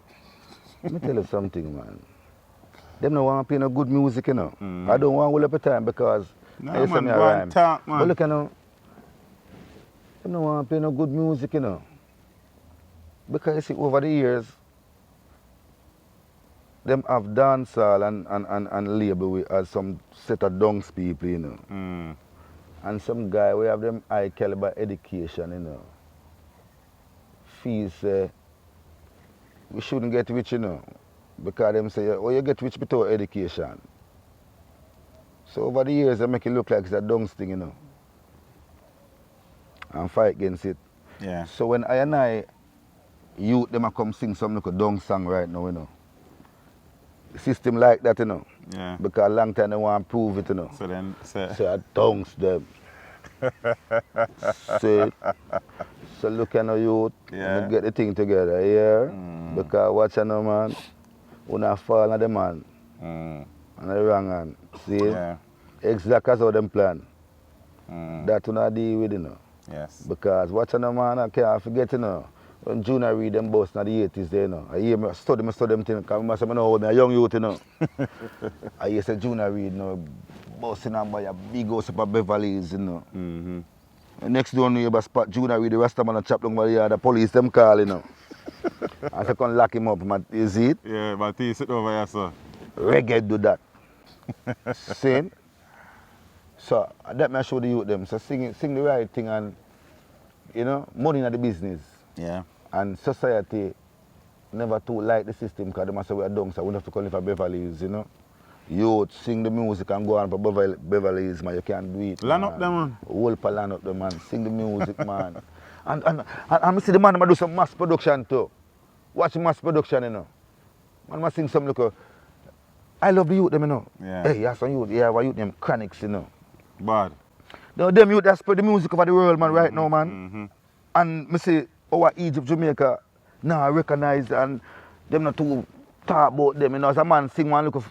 Let me tell you something, man. Them don't want to play no good music, you know. I don't want to hold up a time because No, I man, go and talk, man. But look at now. Them don't want to play no good music, you know. Because you see, over the years, them have dancehall and label with as some set of dunks people, you know. And some guy we have them high caliber education, you know. Fees we shouldn't get rich, you know. Because them say, oh, you get rich without education. So over the years they make it look like it's a dunks thing, you know. And fight against it. Yeah. So when I youth them a come sing some little dung song right now, you know. System like that, you know. Yeah. Because a long time they want to prove it, you know. So then, So I dunks them. So look at the youth, Yeah. get the thing together, yeah? Because watch you know, man, when I fall on the man, and the wrong hand, see? Yeah. Exactly as how them plan. That you not deal with, you know. Yes. Because watch you know, man, I can't forget, you know. When Junior read them boss in the 80s there, you know. I hear me study them things, because I know I'm a young youth, you know. I hear say Junior read, you know, boss in by a big house up at Beverly Hills, you know. The next door you spot Junior read the rest of them and chop down by the police them call, you know. I say come lock him up, man. You see it? Yeah, but he sit over here, sir. Reggae do that. See? So that me show the youth them. So sing the right thing and you know, money in the business. Yeah. And society never too like the system because they must say we are dumb, so we don't have to call it for Beverly Hills, you know. Youth sing the music and go on for Beverly Hills, man. You can't do it. Land up them, man. Whole for land up them, man. Sing the music, man. And I see the man do some mass production too. Watch mass production, you know. Man must sing some look. I love the youth, them, you know. Yeah. Hey, yeah, some youth, yeah, what youth them chronics, you know. Bad. Now, them youth that spread the music over the world, man, right now, man. And me say, our Egypt, Jamaica, now recognize and them not too talk about them, you know. As a man sing one look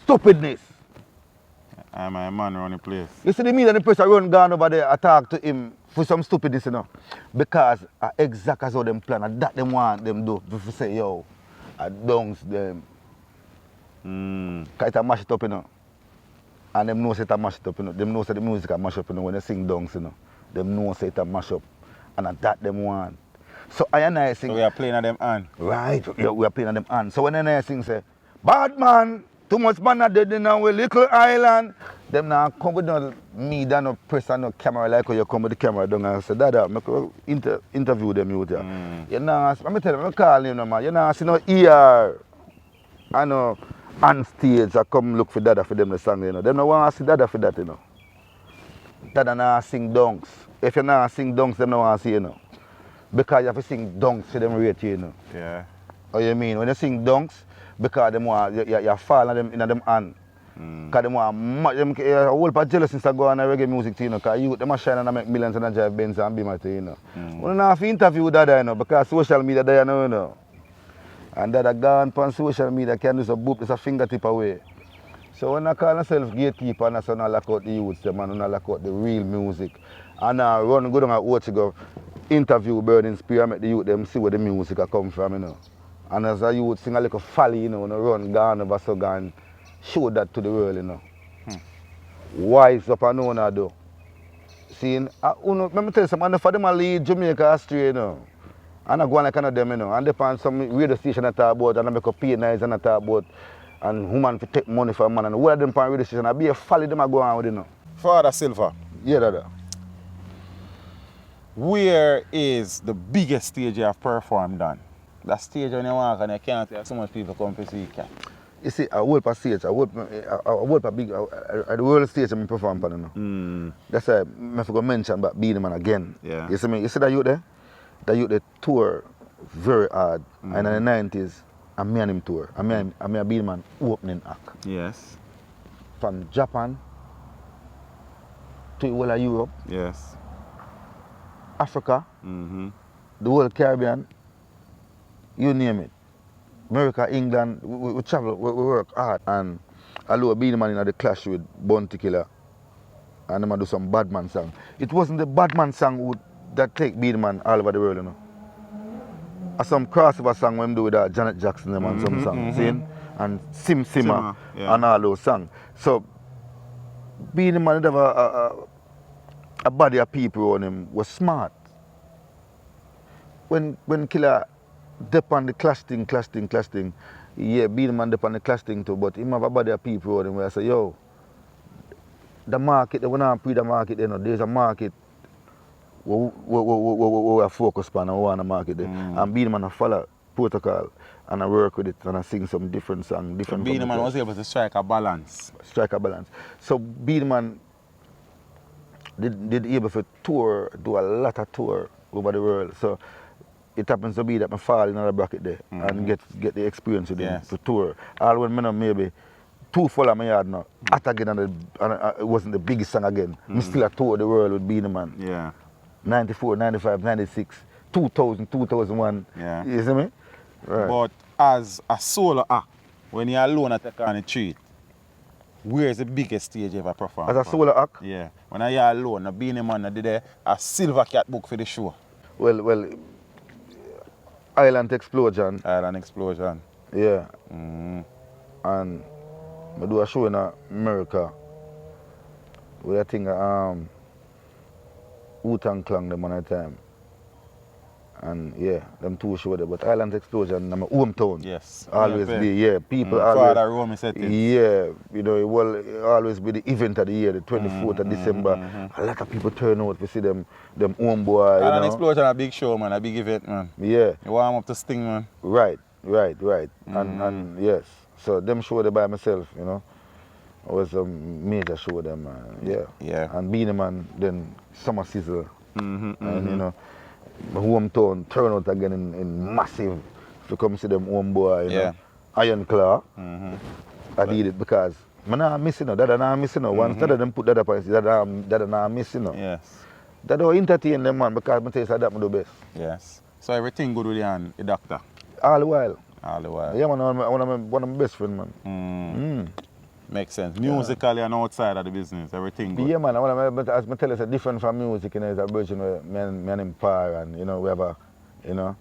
stupidness. I'm a man around the place. You see the media and the press run gone over there, I talk to him for some stupidness, you know. Because exactly as how them plan, and that them want them do. If you say, yo, I dunks them. Because it mash it up, you know. And them know say it a mash it up, you know. Them know say the music a mash up, you know, when they sing donks, you know. Them know say it a mash up. And that them want. So I sing. So we are playing at them hand. Right, yeah, we are playing on them hand. So when I sing say, bad man, too much man are dead in our little island. Them now come with me, that no press and no camera like how you come with the camera down and say, Dada, make interview them you there. You know, let me tell them, I call him, no, man. You know, see no ear. I know on stage I come look for Dada for them the song, you know. Them no want to see Dada for that, you know. Dada now sing donks. If you now sing donks, them no want to see, you know. Because you have to sing donks for them rate you, you know. Yeah. What you mean? When you sing donks, because them want you fall on them in them hand. Because them want a whole lot of jealousy to go on a reggae music, you know. Because you them a shine and make millions and drive Benz and Beamer, you know. We don't have to interview Dada, you know, because social media there, you know. And Dada gone on social media can do some boop, it's a fingertip away. So when I call myself gatekeeper and I say I lock out the youths, them and I lock out the real music. And I run go down at Ochigo, interview Burning Spear, make the youth them see where the music come from, you know. And as a youth sing a little folly, you know, when I run gone over so gone, show that to the world, you know. Wise up and on I do. See, let me tell you something, for them I lead Jamaica astray, you know. And I go on like one of them, you know, and they find some radio station I talk about, and I make a pay nice and I talk about, and woman to take money for a man, and all of them on radio station, I be a folly them I go on with, you know. Father Silver, Yeah, Dada. where is the biggest stage you have performed on? That stage when you walk and you can't see so much people come to see Cat. You see, I work for stage, I work for big, the world stage I perform for, you know. That's why I forgot to mention about Beenie Man again. Yeah. You see me, you see that youth there? That youth they tour very hard. And in the 90s, I'm me and him tour. I'm me and Beenie Man opening act. Yes. From Japan to the whole of Europe, Yes. Africa, the whole Caribbean, you name it. America, England, we travel, we work hard. And I know Beenie Man in the clash with Bounty Killer. And them do some bad man song. It wasn't the bad man song that take Beenie Man all over the world, you know. Some crossover song when do with Janet Jackson them and some songs, see? And Simmer yeah. and all those songs. So Beenie Man have a body of people on him was smart. When Killer dip on the clash thing, yeah, Beenie Man dip on the clash thing too, but him have a body of people on him where I say, yo, the market, they want to pre the market, you know, there's a market we are focused on and we want to market there. And Beenie Man follow protocol and I work with it and I sing some different songs. So Beenie Man was able to strike a balance. So Beenie Man did able to tour, do a lot of tour over the world. So it happens to be that I fall in another bracket there and get the experience with him to tour. All when I maybe too full of my yard now. At again and it wasn't the biggest song again. I still a tour the world with Beenie Man. Yeah. 94, 95, 96, 2000, 2001. Yeah. You see me? Right. But as a solo act, when you're alone at the on the street, where is the biggest stage you ever performed? As a solo act? Yeah. When you're alone, a Beenie Man did a Silver Cat book for the show. Well, Island Explosion. Island Explosion. Yeah. And I do a show in America with I think Wu-Tang Clan them on that time. And yeah, them two show there. But Island Explosion in my hometown. Yes. Always be, yeah. People always. Father Rome said it. Yeah, you know, it always be the event of the year, the 24th of December. A lot of people turn out to see them homeboy. Island Explosion a big show, man, a big event, man. Yeah. You warm up to Sting, man. Right. And yes. So them show there by myself, you know. It was a major show them, yeah. And Beenie Man, then Summer Sizzle. And you know, my hometown turn out again in massive. If you come see them homeboy, you know. Iron Claw. I did it because I'm not missing no, Dada not missing no. Once Dada them put Dada up and Dada not missing no. Yes. Dada don't entertain them man because I tell you that I do best. Yes. So everything good with you and the doctor? All the while. All the while. Yeah, man, one of my best friends, man. Makes sense. Musically and outside of the business, everything good. Yeah, man. But as I tell you, it's different from music. You know, it's a version where me and him par and, you know, we have a, you know.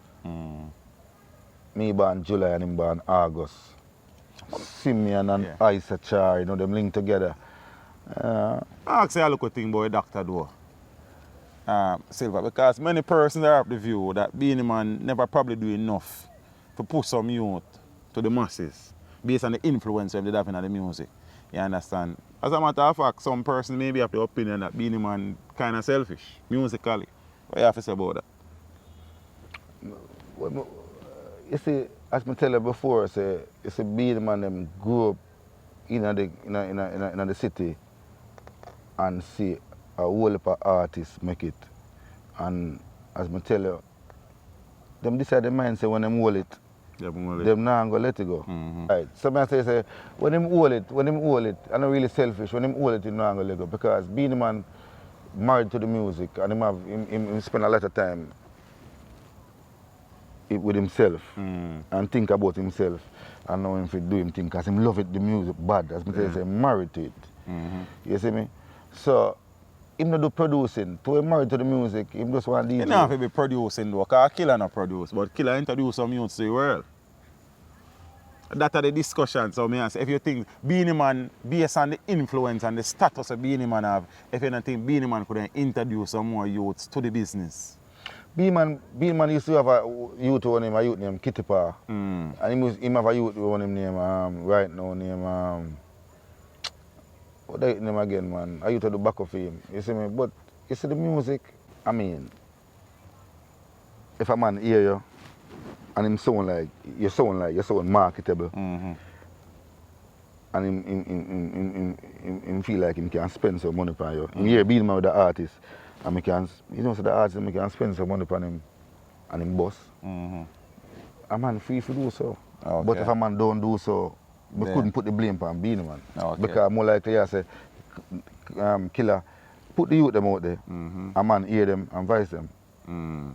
Me born July and him born August. Simeon and Isa Char, you know, them linked together. Ask you a look thing about Dr. do. Silver, because many persons are of the view that Beanie Man never probably do enough to push some youth to the masses based on the influence they have in the music. You understand? As a matter of fact, some persons maybe have the opinion that Beanie Man kind of selfish musically. What you have to say about that? Well, you see, as I tell you before, say, it's a Beanie Man them grew up in the city and see a whole heap of artists make it. And as I tell you, them decide their mind say when them hold it, them not gonna let it go. Right. Some say when them hold it, I'm not really selfish, when them hold it, him not gonna let go. Because Beanie Man married to the music and him spend a lot of time with himself and think about himself and know him fit do him thing because him love it the music bad. As I say, married to it. You see me? So him not do producing. To him married to the music, him just want DJ. He not have to be producing though, because Killer not produce, but Killer introduce some youth to the world. That are the discussions. So I say, if you think Beanie Man, based on the influence and the status of Beanie Man have, if you don't think Beanie Man could introduce some more youths to the business. Beanie Man used to have a youth named Kitty Pa. And him have a youth named right now named what that name again, man? I used to do back of him. You see me? But you see the music, I mean, if a man hear you and him sound like you sound marketable. And him feel like him can spend some money on you. Him hear Beanie Man with the artist. And the artist and can spend some money upon him and him boss. A man free to do so. Okay. But if a man don't do so, we couldn't put the blame on Beanie Man. Okay. Because more likely I say, Killer, put the youth them out there. A man hear them and vice them.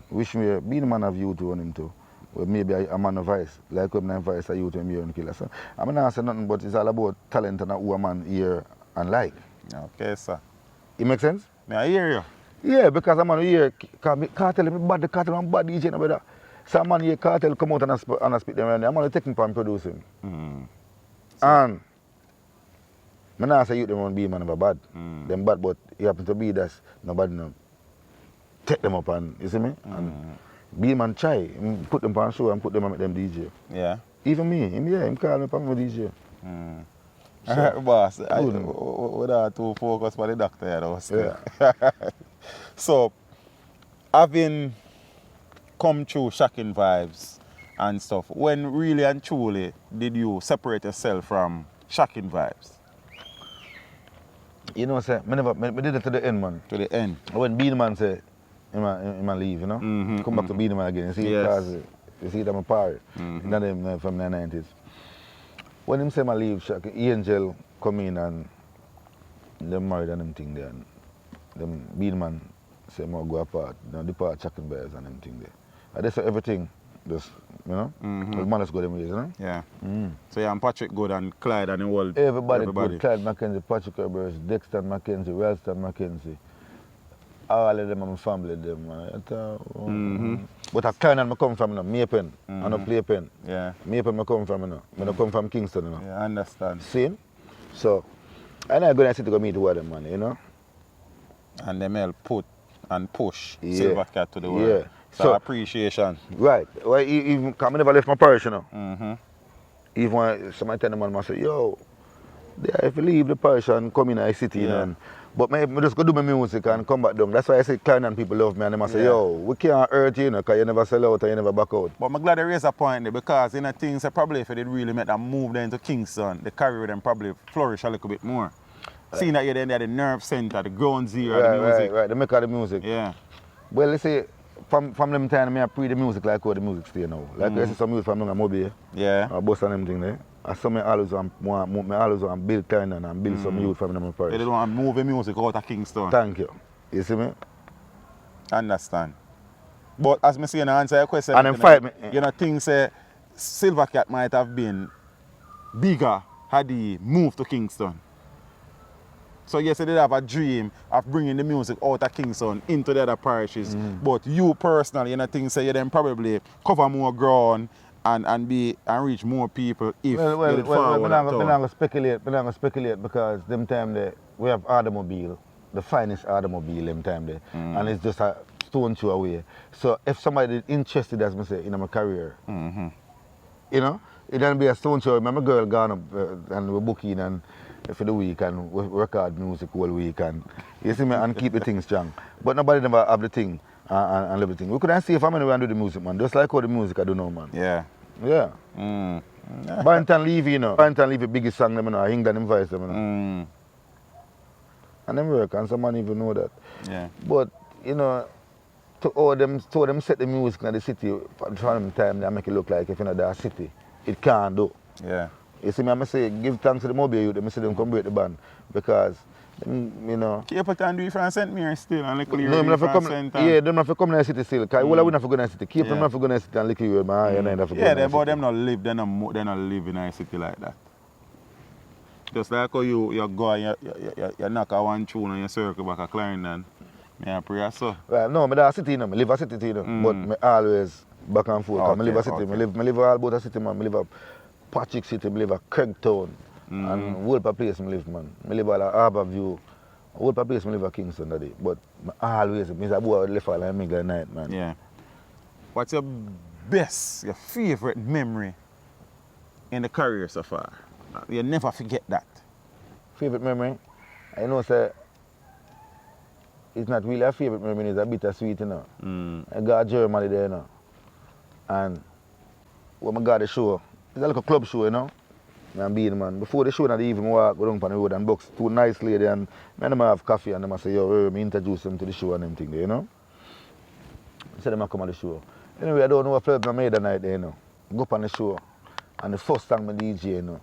Wish me Beanie Man have youth to on him too. Well, maybe a man of vice. Like when I vice a youth when me and Killer. So I'm not saying nothing, but it's all about talent and who a man hear and like. Okay, sir. It make sense? I hear you. Yeah, because a man here, Cartel, me bad, the Cartel, I'm bad DJ, no better. So a man here, Cartel come out and speak them around there. I'm going to take him and produce him. And I not say you them want to be man never bad. Them bad, but you happen to be that nobody no take them up and, you see me? And be man try, him put them on show and put them and make them DJ. Yeah. Even me, him call me for me DJ. So, boss, we don't too focus on the doctor here though. Yeah. So, having come through Shocking Vibes and stuff, when really and truly did you separate yourself from Shocking Vibes? You know, say, me did it to the end, man. To the end? When Beanie Man say, he might leave, you know? Come back to Beanie Man again. You see, because you see, I'm a part. Not them from the 90s. When him say I leave, Angel come in and them married and them thing there. And them Beanie Man say I go apart, depart Shocking Vibes and them thing there. And that's everything, just, you know? The man just go them ways, you know? Yeah. So yeah, and Patrick Good and Clyde and the whole everybody. Good. Clyde McKenzie, Patrick Herbers, Dexter McKenzie, Ralston McKenzie. All of them are my family, them, man. But a Clyde I come from, you know, Maypen, and a Playpen. Yeah. Maypen I come from, you know. I don't come from Kingston, you know. Yeah, I understand. See? So, and I go to city to meet with them, man, you know? And them help put and push Silver Cat to the world. Yeah. So appreciation. Right. Well, even, cause I never left my parish, you know. Even when somebody tell them, I say, yo, if you leave the parish and come in the city, you know, but I just go do my music and come back down. That's why I say Klein and people love me and they say, yo, we can't hurt you, you know, because you never sell out and you never back out. But I'm glad they raise a point there because in the things probably if they really make them move there into Kingston, the career them probably flourish a little bit more. Seeing that you're there at the nerve center, the ground zero of the music. Right, the maker of the music. Yeah. Well, let's say, from them time, I pre the music like how the music stay now. Like I see some music from Mobile. Yeah. I bust on them thing there. I saw me always want build Klein and build some youth from them parish. They don't want to move the music out of Kingston. Thank you. You see me? Understand. But as I say, to answer your question, and then fight me. You know, things say Silver Cat might have been bigger had he moved to Kingston. So yes, they did have a dream of bringing the music out of Kingston into the other parishes. But you personally, you know, things say you then probably cover more ground and reach more people if Well, you did forward I'm at all. not going to speculate because them time there, we have automobile, the finest automobile them time there, and it's just a stone throw away. So if somebody is interested, as I say, in my career, you know, it don't be a stone throw. My girl gone up and we booking and for the week and we record music all week and you see me and keep the thing strong. But nobody never have the thing and everything. We couldn't see if I'm anywhere and do the music, man. Just like how the music I do now, man. Yeah. Yeah. Bantan Levy, you know. Bantan Levy biggest song them, you know. England them voice them, you know. And them work and some man even know that. Yeah. But, you know, to them set the music in the city for them time they make it look like if you know that city. It can't do. Yeah. You see me, I say give thanks to the mobile youth, I say them come break the band because you know. Keep it and do it from St. Mary still and like No, them have to come. Yeah, them have to come in the city still. Cause all we have to go in the city. Keep them have to go in the city and lick you, man. Yeah, but them not live. They not live in a city like that. Just like how you go and you knock a one tune and you circle back a Clarendon. Me pray so. Right, no, I live a city, you know. I live a city, you know. But I always back and forth. Okay, I live a city. I live all about a city, man. I live a Patrick City. I live a Craigtown. And whole place I live, man. I live at Harbourview. Whole place I live at Kingston today. But I always, I a boy left all and make a night, man. Yeah. What's your best, your favorite memory in the career so far? You never forget that. Favorite memory? I know, sir. It's not really a favorite memory, it's a bittersweet, you know. I got Germany there, you know. And when I got the show, it's like a club show, you know. I'm being man. Before the show, I even walk go down on the road and box two nice ladies and I have coffee and them say, yo, me introduce them to the show and them thing there, you know. So them come on the show. Anyway, I don't know what flavor I made that night there, you know. Go up on the show and the first song my DJ, you know.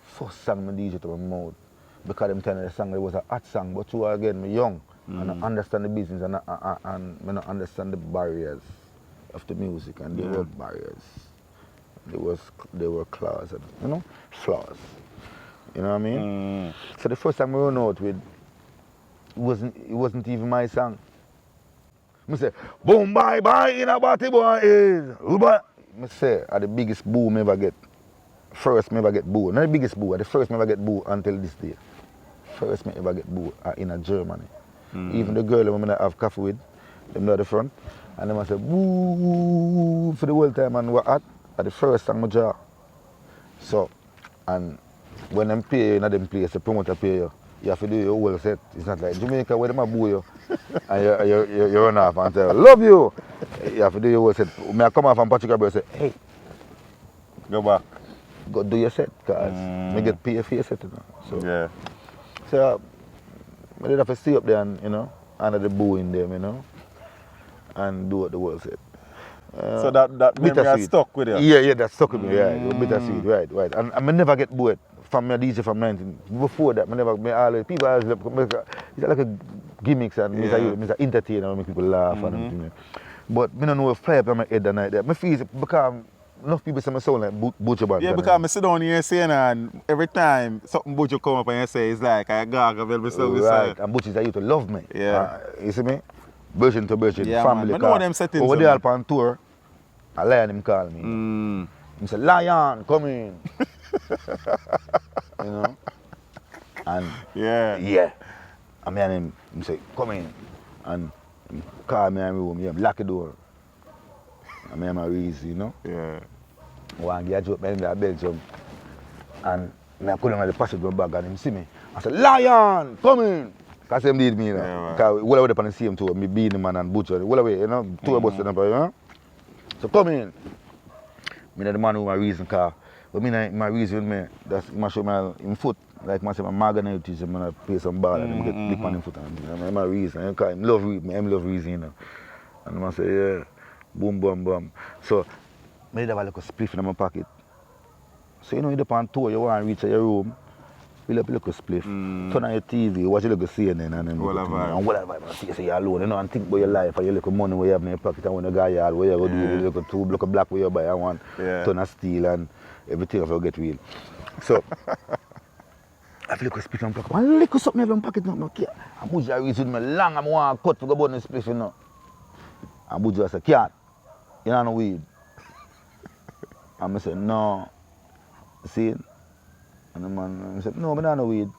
First song my DJ to my mouth. Because them telling the song it was a hot song, but two again, me young and I understand the business and I not understand the barriers of the music and there were barriers. There were claws and, you know, flaws. You know what I mean? So the first time we run out with, it wasn't even my song. I say, boom, bye, bye, in a body boy is, I say, the biggest boo I ever get. First I ever get boo. Not the biggest boo, the first I ever get boo until this day. First I ever get boo in Germany. Even the girl that I have coffee with, them at the front, and them I say, boo, for the whole time and what at the first song I draw. So, and when them pay you in them place, the promoter pay you, you have to do your whole set. It's not like Jamaica where them a boo you and you run off and say, love you. You have to do your whole set. When I come off and Patrick and say, hey, go back. Go do your set, because I get paid for your set, you know. So, yeah. So I did have to stay up there and, you know, under the boo in them, you know, and do what the world said. So that memory has stuck with you? Yeah, that stuck with me, right. Bittersweet, right. And I never get bored from my DJ from 19. Before that, people always, it's like a gimmicks and it's an entertainer, make people laugh and everything. But I don't know if fly up on my head that night there. I feel it because enough people say I sound like Butcher Band. Yeah, because I sit down here saying and every time something Butcher come up and you say, it's like I gag of every right, and Butcher used to love me. Yeah. You see me? Virgin to virgin, yeah, family. Man. I know them settings. Over there on tour, a lion him call me. He said, Lion, come in. You know? And yeah. I mean him say, come in. And he call me in my room, lock the door. I mean my reason, you know? Yeah. One guy drop me in the Belgium. And I couldn't have the passage go back and him see me. I said, Lion, come in. Because he did me, you know. Because we were on the same tour, me being the man and Butcher. Well away, you know, two of us, you know. So come in. I the man who my reason car. But my reason me, that's my show my in foot. Like I say my marginated, I'm gonna play some ball and get big man in foot. And my reason. Because I love reason, you know. And I say, yeah, boom, boom, boom. So I have a little spliff in my pocket. So you know, you're on tour, you want to reach your room. Fill up a little spliff, turn on your TV, watch a little CNN and then whatever. You say you're alone, you know, and think about your life and your little money where you have in your pocket and when you got your where you go do a little two block of black where you buy and one ton of steel and everything if you get real. So I feel like a spliff in my pocket. One little something in my pocket, no care. And Buja reason me long, I'm want to cut to go burn the spliff, you know. And Buja say, cat, you know no weed. And I said, no. See? And the man said, no, I don't know weed.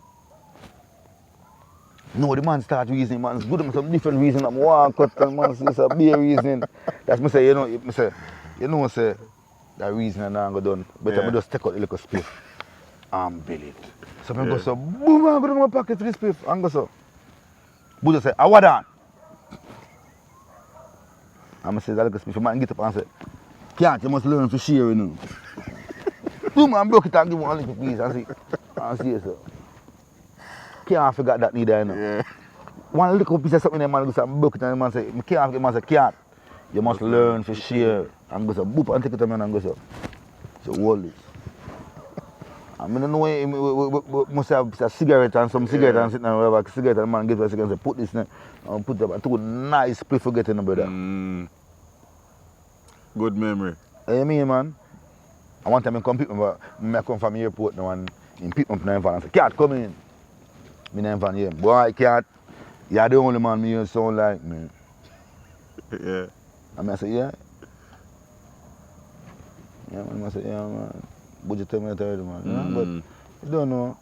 No, the man start reasoning, man. It's good with some different reason. I'm one cut, and man says a beer reasoning. That's me say, you know, say, that reason and I'm done. Better me just take out the little spliff and bill it. So I go so, boom, I go to my pocket for this spliff. And go so. Buddha say, what on? And I say, that little spliff, man get up and say, can't, you must learn to share, you know. Boom, I broke it and give one little piece and see it, so. Can't forget that neither, you know. Yeah. One little piece of something, man goes and broke it and the man say, I can't forget, man say, can't. You must learn to share. And go so, boop, and take it to me and go so. So, hold it. I don't know, we must have a cigarette and some cigarette and sitting and whatever, cigarette and the man gives a cigarette and say, put this in and put it up. Two nice spliff for getting, brother. Good memory. You mean, man? I one time I come pick me, I come from the airport now and he pick me up in the van and say, Cat, come in. Me in the van, yeah. Boy, Cat, you're the only man me hear sound like me. Yeah. And I say, yeah. Yeah, man, I say, yeah, man. But you tell me I tell you, man. But you don't know.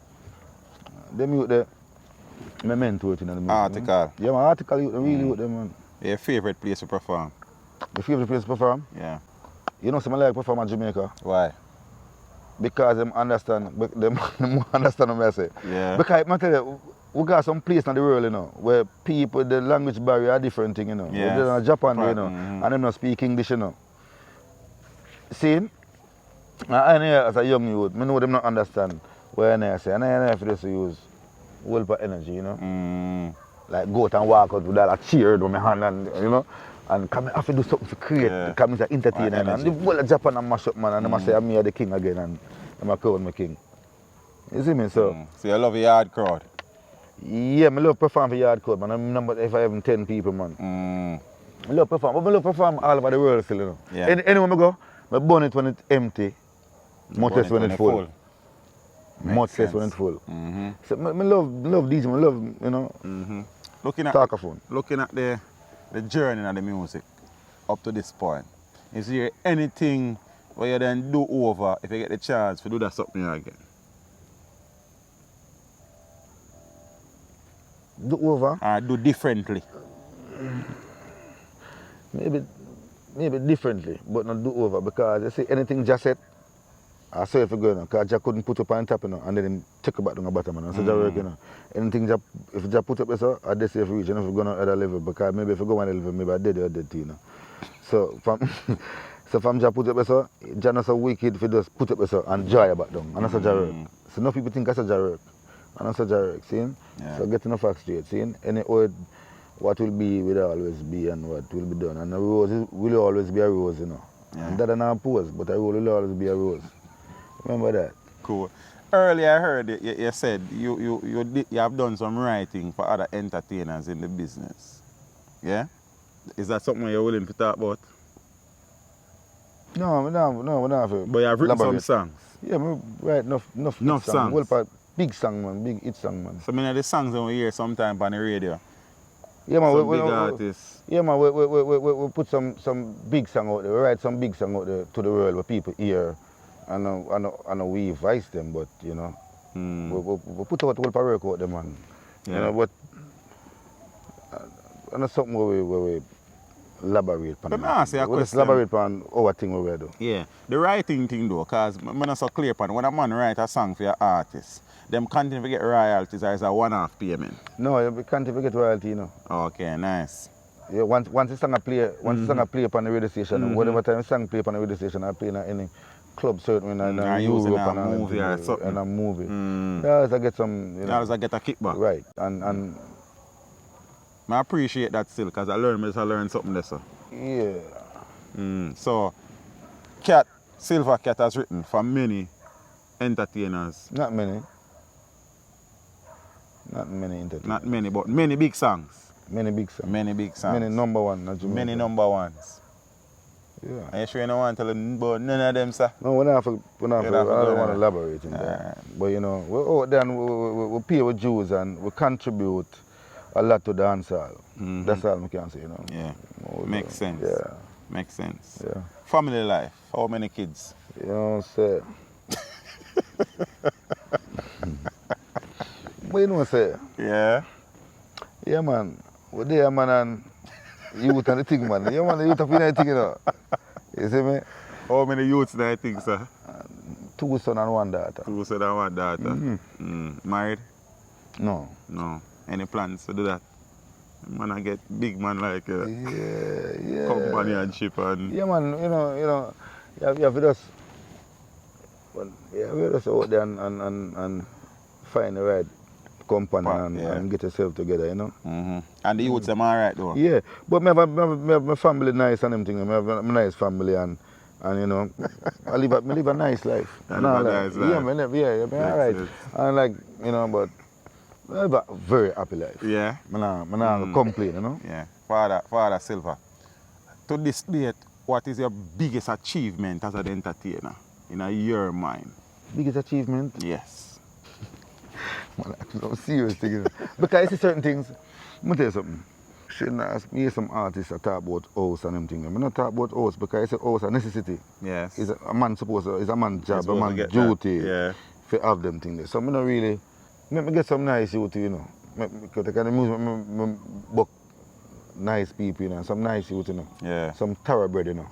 Them youth there, my mentor in the music. Article. Yeah, man, Article youth, really youth them, man. Your favourite place to perform? Your favourite place to perform? Yeah. You know, some I like perform in Jamaica. Why? Because them understand what I say. Yeah. Because I tell you, we got some place in the world, you know, where people, the language barrier are different thing, you know. Yes. We're in Japan, you know, and them not speak English, you know. See? I know as a young youth, I know them not understand what I say. And I have to use willpower energy, you know. Like go out and walk out with that a cheer with my hand and, you know. And come have to do something to create, come as an entertainer. And the whole of Japan and mash up, man, and they must say, I'm the king again, and I'm a crown my king. You see me, so? So you love a yard crowd? Yeah, I love perform for yard crowd, man. I'm number if I have 10 people, man. I love perform, but I love perform all over the world still, you know. Yeah. Anywhere I go, I burn it when it's empty, much less when it's full. Much less when it's full. So I love DJ, I love, you know, talkaphone. Looking at the journey of the music up to this point, is there anything where you then do over if you get the chance to do that something again? Do over? Or do differently? Maybe differently, but not do over, because I say anything just said, I saw if you go, because I couldn't put up on top, you know, and then take it back down the bottom, and so that work, you know. Anything if you put up there, I just say if you reach, and if you go on other level, because maybe if you go on level, maybe I did it, you know. So from just put up there, it's not so wicked if you just put up there and joy back down, and that's a work. So no people think that's a work, and that's a work, see? Yeah. So getting the facts straight, see? Any old, what will be will always be, and what will be done, and a rose will always be a rose, you know. Yeah. And that is not a pose, but a rose will always be a rose. Remember that? Cool. Earlier I heard you said you have done some writing for other entertainers in the business. Yeah? Is that something you're willing to talk about? No. But you have written some songs? Yeah, I write enough songs. Well, big song, man, big hit song, man. So many of the songs that we hear sometime on the radio? Yeah, man. Some big artists? Yeah, man, we put some big song out there. We write some big song out there to the world where people hear. I know we advise them, but you know, we put out all work out them, man. Yeah. You know, but I know something where we elaborate on. Let me ask you a question. Just elaborate on our thing we do. Yeah, the writing thing though, because I'm not so clear on when a man write a song for your artist, them continue to get royalties or is a one-off payment? No, we can't get royalty, you know. Okay, nice. Yeah, once the song play, upon the radio station, whatever time the song play upon the radio station, I play in any club certain in Europe and a movie or something. And a movie. Yeah, I get some, you know. Yeah, I get a kickback. Right, and I appreciate that still, because I learned something there, sir. Yeah. So, Cat, Silver Cat has written for many entertainers. Not many entertainers. Not many, but many big songs. Many big songs. Many big songs. Many number one. Many number ones. Yeah. Are you sure you don't want to tell them about none of them, sir? No, I don't want to elaborate on that. But you know, we're out there and we pay our dues and we contribute a lot to dancehall. That's all I can say, you know. Yeah. Makes sense. Yeah. Makes sense. Yeah. Family life, how many kids? You know what I'm saying? What you know what I'm saying? Yeah. Yeah, man. We're there, man, and youth and the thing, man. Yeah, man, the youth have been thing, you know. You see me? How many youths do I think, sir? 2 sons and 1 daughter. 2 sons and 1 daughter. Married? No. No. Any plans to do that? Man, I get big man like Yeah. companionship and... Yeah, man, you know, you have to just, we just out there and find the right company and get yourself together, you know. And the youths, them alright though? Yeah, but me have my family nice and them things. I have a nice family and you know, I live a nice life. Nice life. Yeah, man, alright. And like, you know, but I have a very happy life. Yeah. I not complain, you know. Yeah. Father Silver, to this date, what is your biggest achievement as an entertainer in your mind? Biggest achievement? Yes. Man, I'm serious thing. Because I see certain things. Let me tell you something. Shouldn't ask me some artists that talk about house and them things. I'm not talk about house because I say house a necessity. Yes. It's a man's job, a man's duty to have them things. So I'm not really make me get some nice youth, you know. Because I can music book nice people, you know, some nice youth, you know. Yeah. Some thoroughbred, you know.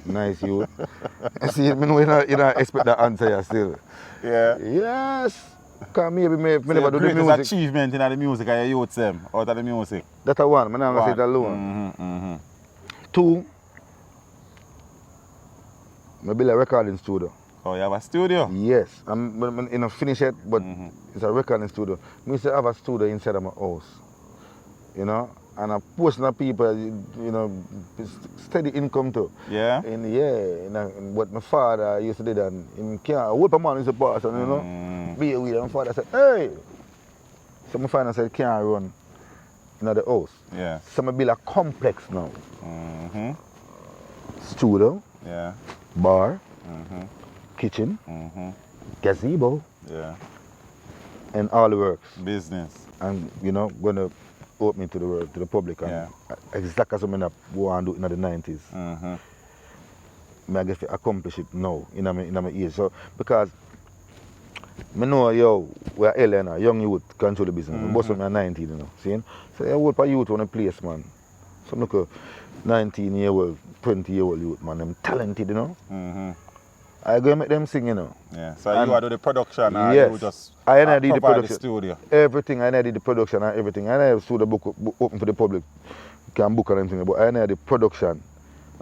Nice youth. See, I know you don't expect that answer still. Yeah. Yes. Because maybe me So never do the music. achievement in the music are your youths them, out of the music? That's a one, I'm not going to say it alone. 2, I build a recording studio. Oh, you have a studio? Yes. I'm in a finish it, but it's a recording studio. I used to have a studio inside of my house. You know? And a portion of people, you know, steady income too. Yeah? But my father used to do that. In can't whoop a man used to pass and you know. Be away. My father said, hey! So my father said can't run in the house. Yeah. So I build a complex now. Studio, Yeah. bar, kitchen, gazebo, Yeah. and all the works. Business. And you know, gonna open to the world, to the public. And exactly as I want to do in the 90s. I get to accomplish it now in my age. So because I know we're Elena, young youth control the business. Most of them are 19, you know. See? So I work for youth on a place, man. So look at 19-year-old, 20-year-old youth, man. I'm talented, you know. I go make them sing, you know. Yeah. So you do the production and you just I did the production. The studio. Everything, I did the production and everything. I have studio book open for the public. You can book and everything, but I did the production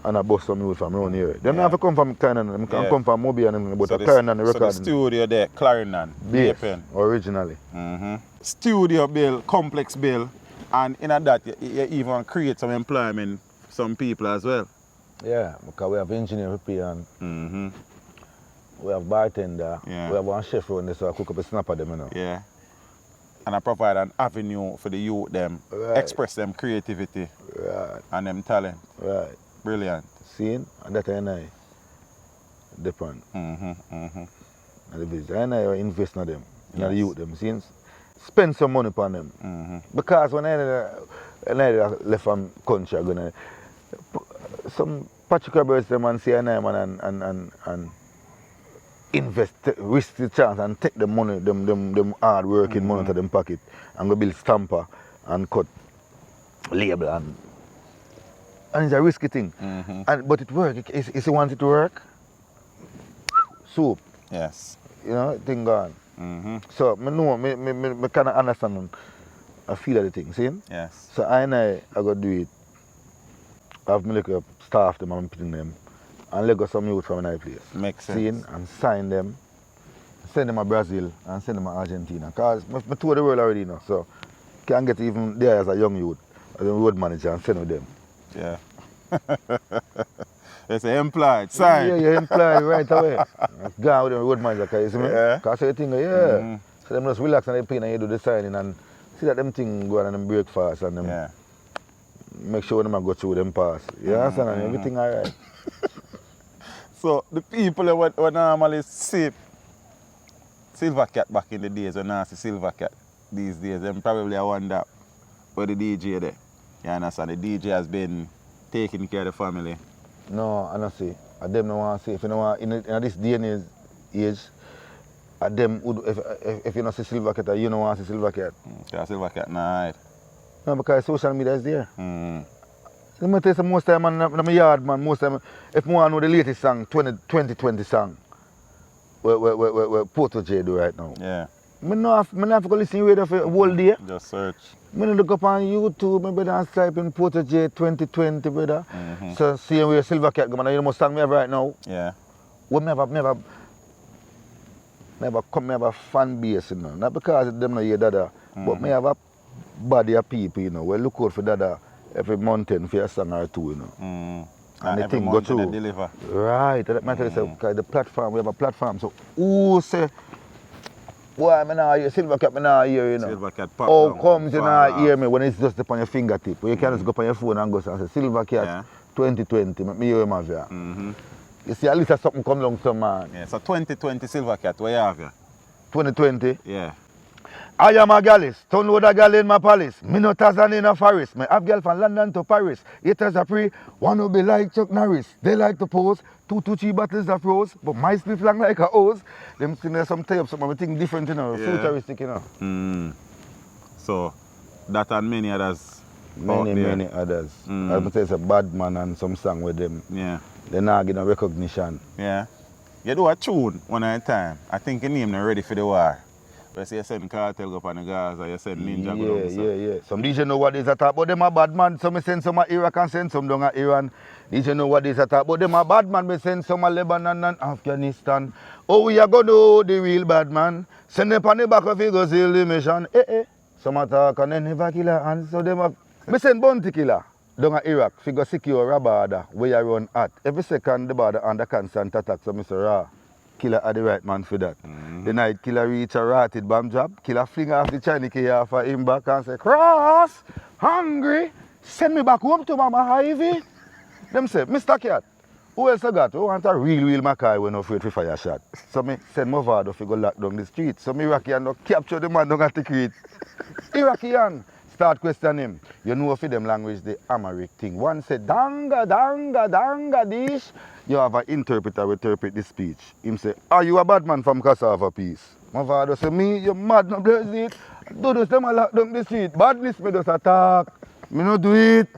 and I bust some youth from around here. They don't have to come from Clarendon, they can come from Moby and everything, but so Clarendon the recording. So the studio there, Clarendon, yes, originally. Studio bill, complex bill, and in that you even create some employment for some people as well. Yeah, because we have engineer and we have bartender, we have one chef around there, so I cook up a snapper them, you know. Yeah. And I provide an avenue for the youth them, express them creativity and them talent. Right. Brilliant. Seeing? And that I depend. And the business. I invest in them, in the youth them, seeing? Spend some money upon them. Because when I left from country, I'm gonna some particular birds them and say and invest, risk the chance and take the money, them hard working money to them pocket and go build stamper and cut label and it's a risky thing. But it works. If you want it to work, soup. Yes. You know, thing gone. So I know, I kind of understand I feel of the thing, see? Yes. So I go do it. I have my little staff them and putting them and let go some youth from my place. Makes sense. Seeing and sign them, send them to Brazil and send them to Argentina. Because I tour the world already now, so can't get even there as a young youth, as a road manager and send with them. Yeah. It's employed, sign. Yeah, you're employed right away. Go with the road manager, because you see me? Because you think, so them just relax and they pay and you do the signing and see that them thing go on and them break fast and them make sure them go through them pass. You understand? And everything alright. So the people who normally see Silver Cat back in the days, when I see Silver Cat these days, them probably wonder where the DJ there. You understand? The DJ has been taking care of the family. No, I don't see. And them no want to see, if you know want, in this day and age, them would, if you don't see Silver Cat, you don't want to see Silver Cat. Yeah, Silver Cat, nah. No, because social media is there. Let me tell you, most time in my yard, man, most time, if I want to know the latest song, 2020 song, where Porto J do right now. Yeah. I don't have to go listen to radio for a whole day. Just search. I look up on YouTube, my brother, and type in Porto J 2020, brother. So see where Silver Cat go, man, you know, most song me have right now. Yeah. We never have a fan base, you know. Not because of them no hear Dada, but me have a body of people, you know. We look out for Dada every mountain for a song or two, you know. And the thing go through. Deliver. Right, that matter say, because the platform, we have a platform. So who say, boy, I nah hear Silver Cat, I nah hear, you know. Silver Cat pop How down, comes you nah off. hear me when it's just upon your fingertip? When you can just go upon your phone and go and say, Silver Cat 2020, me hear him have here. You see, at least something come along some man. Yeah, so 2020 Silver Cat, where you have you? 2020. Yeah. I am a gallus, ton load a gal in my palace. Me no Tarzan in a forest. Me have girl from London to Paris. Haters a pre, one will be like Chuck Norris. They like to pose, 2 to 3 bottles of rose, but my split long like a hose. Them thing there's some type, something different, you know, futuristic, you know. So, that and many others. Many others. I would say it's a bad man and some song with them. Yeah. They not get no recognition. Yeah. You do a tune one at a time. I think your name not ready for the war. But say you send Cartel go up on the Gaza, you send Ninja go down. Yeah. Some DJ know what is attack, but them a bad man. Some me send some a Iraq and send some down a Iran. DJ know what is attack, but them a bad man. Me send some a Lebanon and Afghanistan. Oh, we are gonna do the real bad man. Send them on the back of you go seal the mission. Some attack and then never kill her. And so them a... Me send bounty killer down a Iraq. Figure secure a border where you run at. Every second the border under constant attack. So me say, killer are the right man for that. The night killer reach a rotted bomb job, killer fling off the Chinese key off of him back and say, Cross, hungry, send me back home to Mama Ivy. Them say, Mr. Cat, who else I got? Who want a real Mackay when no afraid to fire shot? So me send my father to go lock down the street. So me Iraqi no capture the man down at the creek. Iraqi start questioning him. You know for them language the Amharic thing. One said, danga, danga, danga, dish. You have an interpreter who interpret the speech. Him say, are you a bad man from Cassava Peace? My father say, me, you mad, no bless it. Do this, them a lock down the street. Badness, me just attack. Me no do it.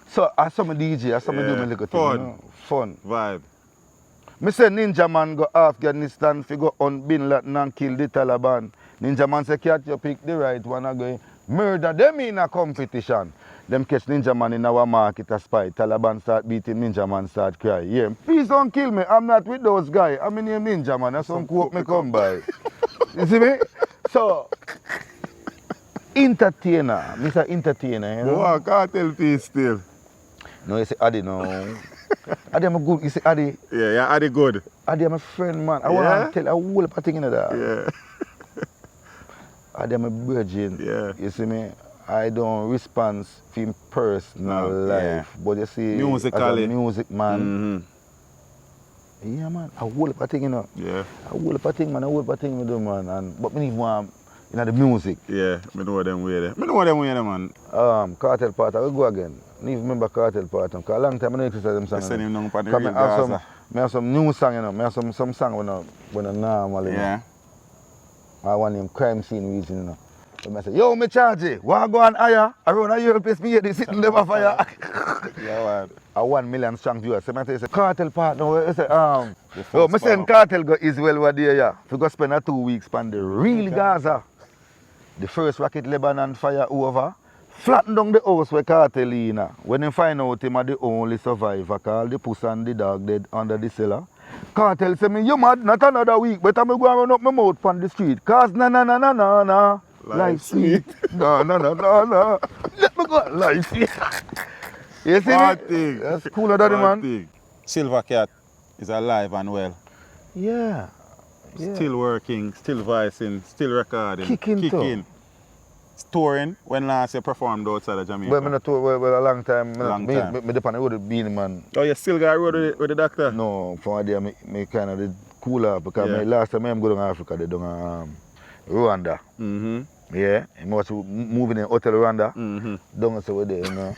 So, as some DJ, as some do me little thing, you know? Fun. Vibe. Me say Ninja Man go Afghanistan fi go on Bin Laden and kill the Taliban. Ninja Man say, Cat, you pick the right one and go murder them in a competition. Them catch Ninja Man in our market a spy. Taliban start beating Ninja Man start cry. Yeah, please don't kill me. I'm not with those guys. I'm in name Ninja Man. That's some quote me come by. You see me? So, entertainer. Mr. Entertainer, you know? Wow, Cartel piece still. No, you say Adi no. Adi I'm a good, you say Adi. Yeah, Adi good. Adi I'm a friend, man. I want to tell a whole lot of things in that. Yeah. Adi I'm a virgin. Yeah. You see me? I don't respond to him personal life. But you see, musically. as a music man, yeah, man, a whole lot of things, you know. Yeah. A whole lot of things, man, a whole lot of things we do, man. And, but me even want, you know, the music. Yeah, I know them way there. I know them way there, man. Cartel Part, I will go again. I even remember Cartel Part. Because a long time I don't exercise them songs. I send him down for the real Gaza. I have some new song, you know. I have some song when I normal, you know. Yeah. I want him crime scene region, you know. So I say, yo, me charge it. Want go on higher? Around a year, place me here, they sitting there fire. Yeah, man. A 1 million strong viewers. So I say, Cartel Partner, I say, yo, I send Cartel go Israel over there, yeah. We go spend a 2 weeks on the real Gaza. The first rocket Lebanon fire over. Flatten down the house where Cartel in. When they find out him are the only survivor, call the puss and the dog dead under the cellar. Cartel say me, you mad, not another week, but I'm going to run up my mouth on the street. Cause na. Life sweet. No. Let me go. Life sweet. You see me? Thing. That's cooler than man. Thing. Silver Cat is alive and well. Yeah. Still working, still voicing, still recording. Kicking. Touring. When last you performed outside of Jamaica? Well, I not tour a long time. Long time. Me depend on the road being man. Oh, you still got a road with the doctor? No, for a day me kind of did cooler because me last time I go to Africa, they done Rwanda. Yeah, I was moving in Hotel Rwanda. Down so there, you know,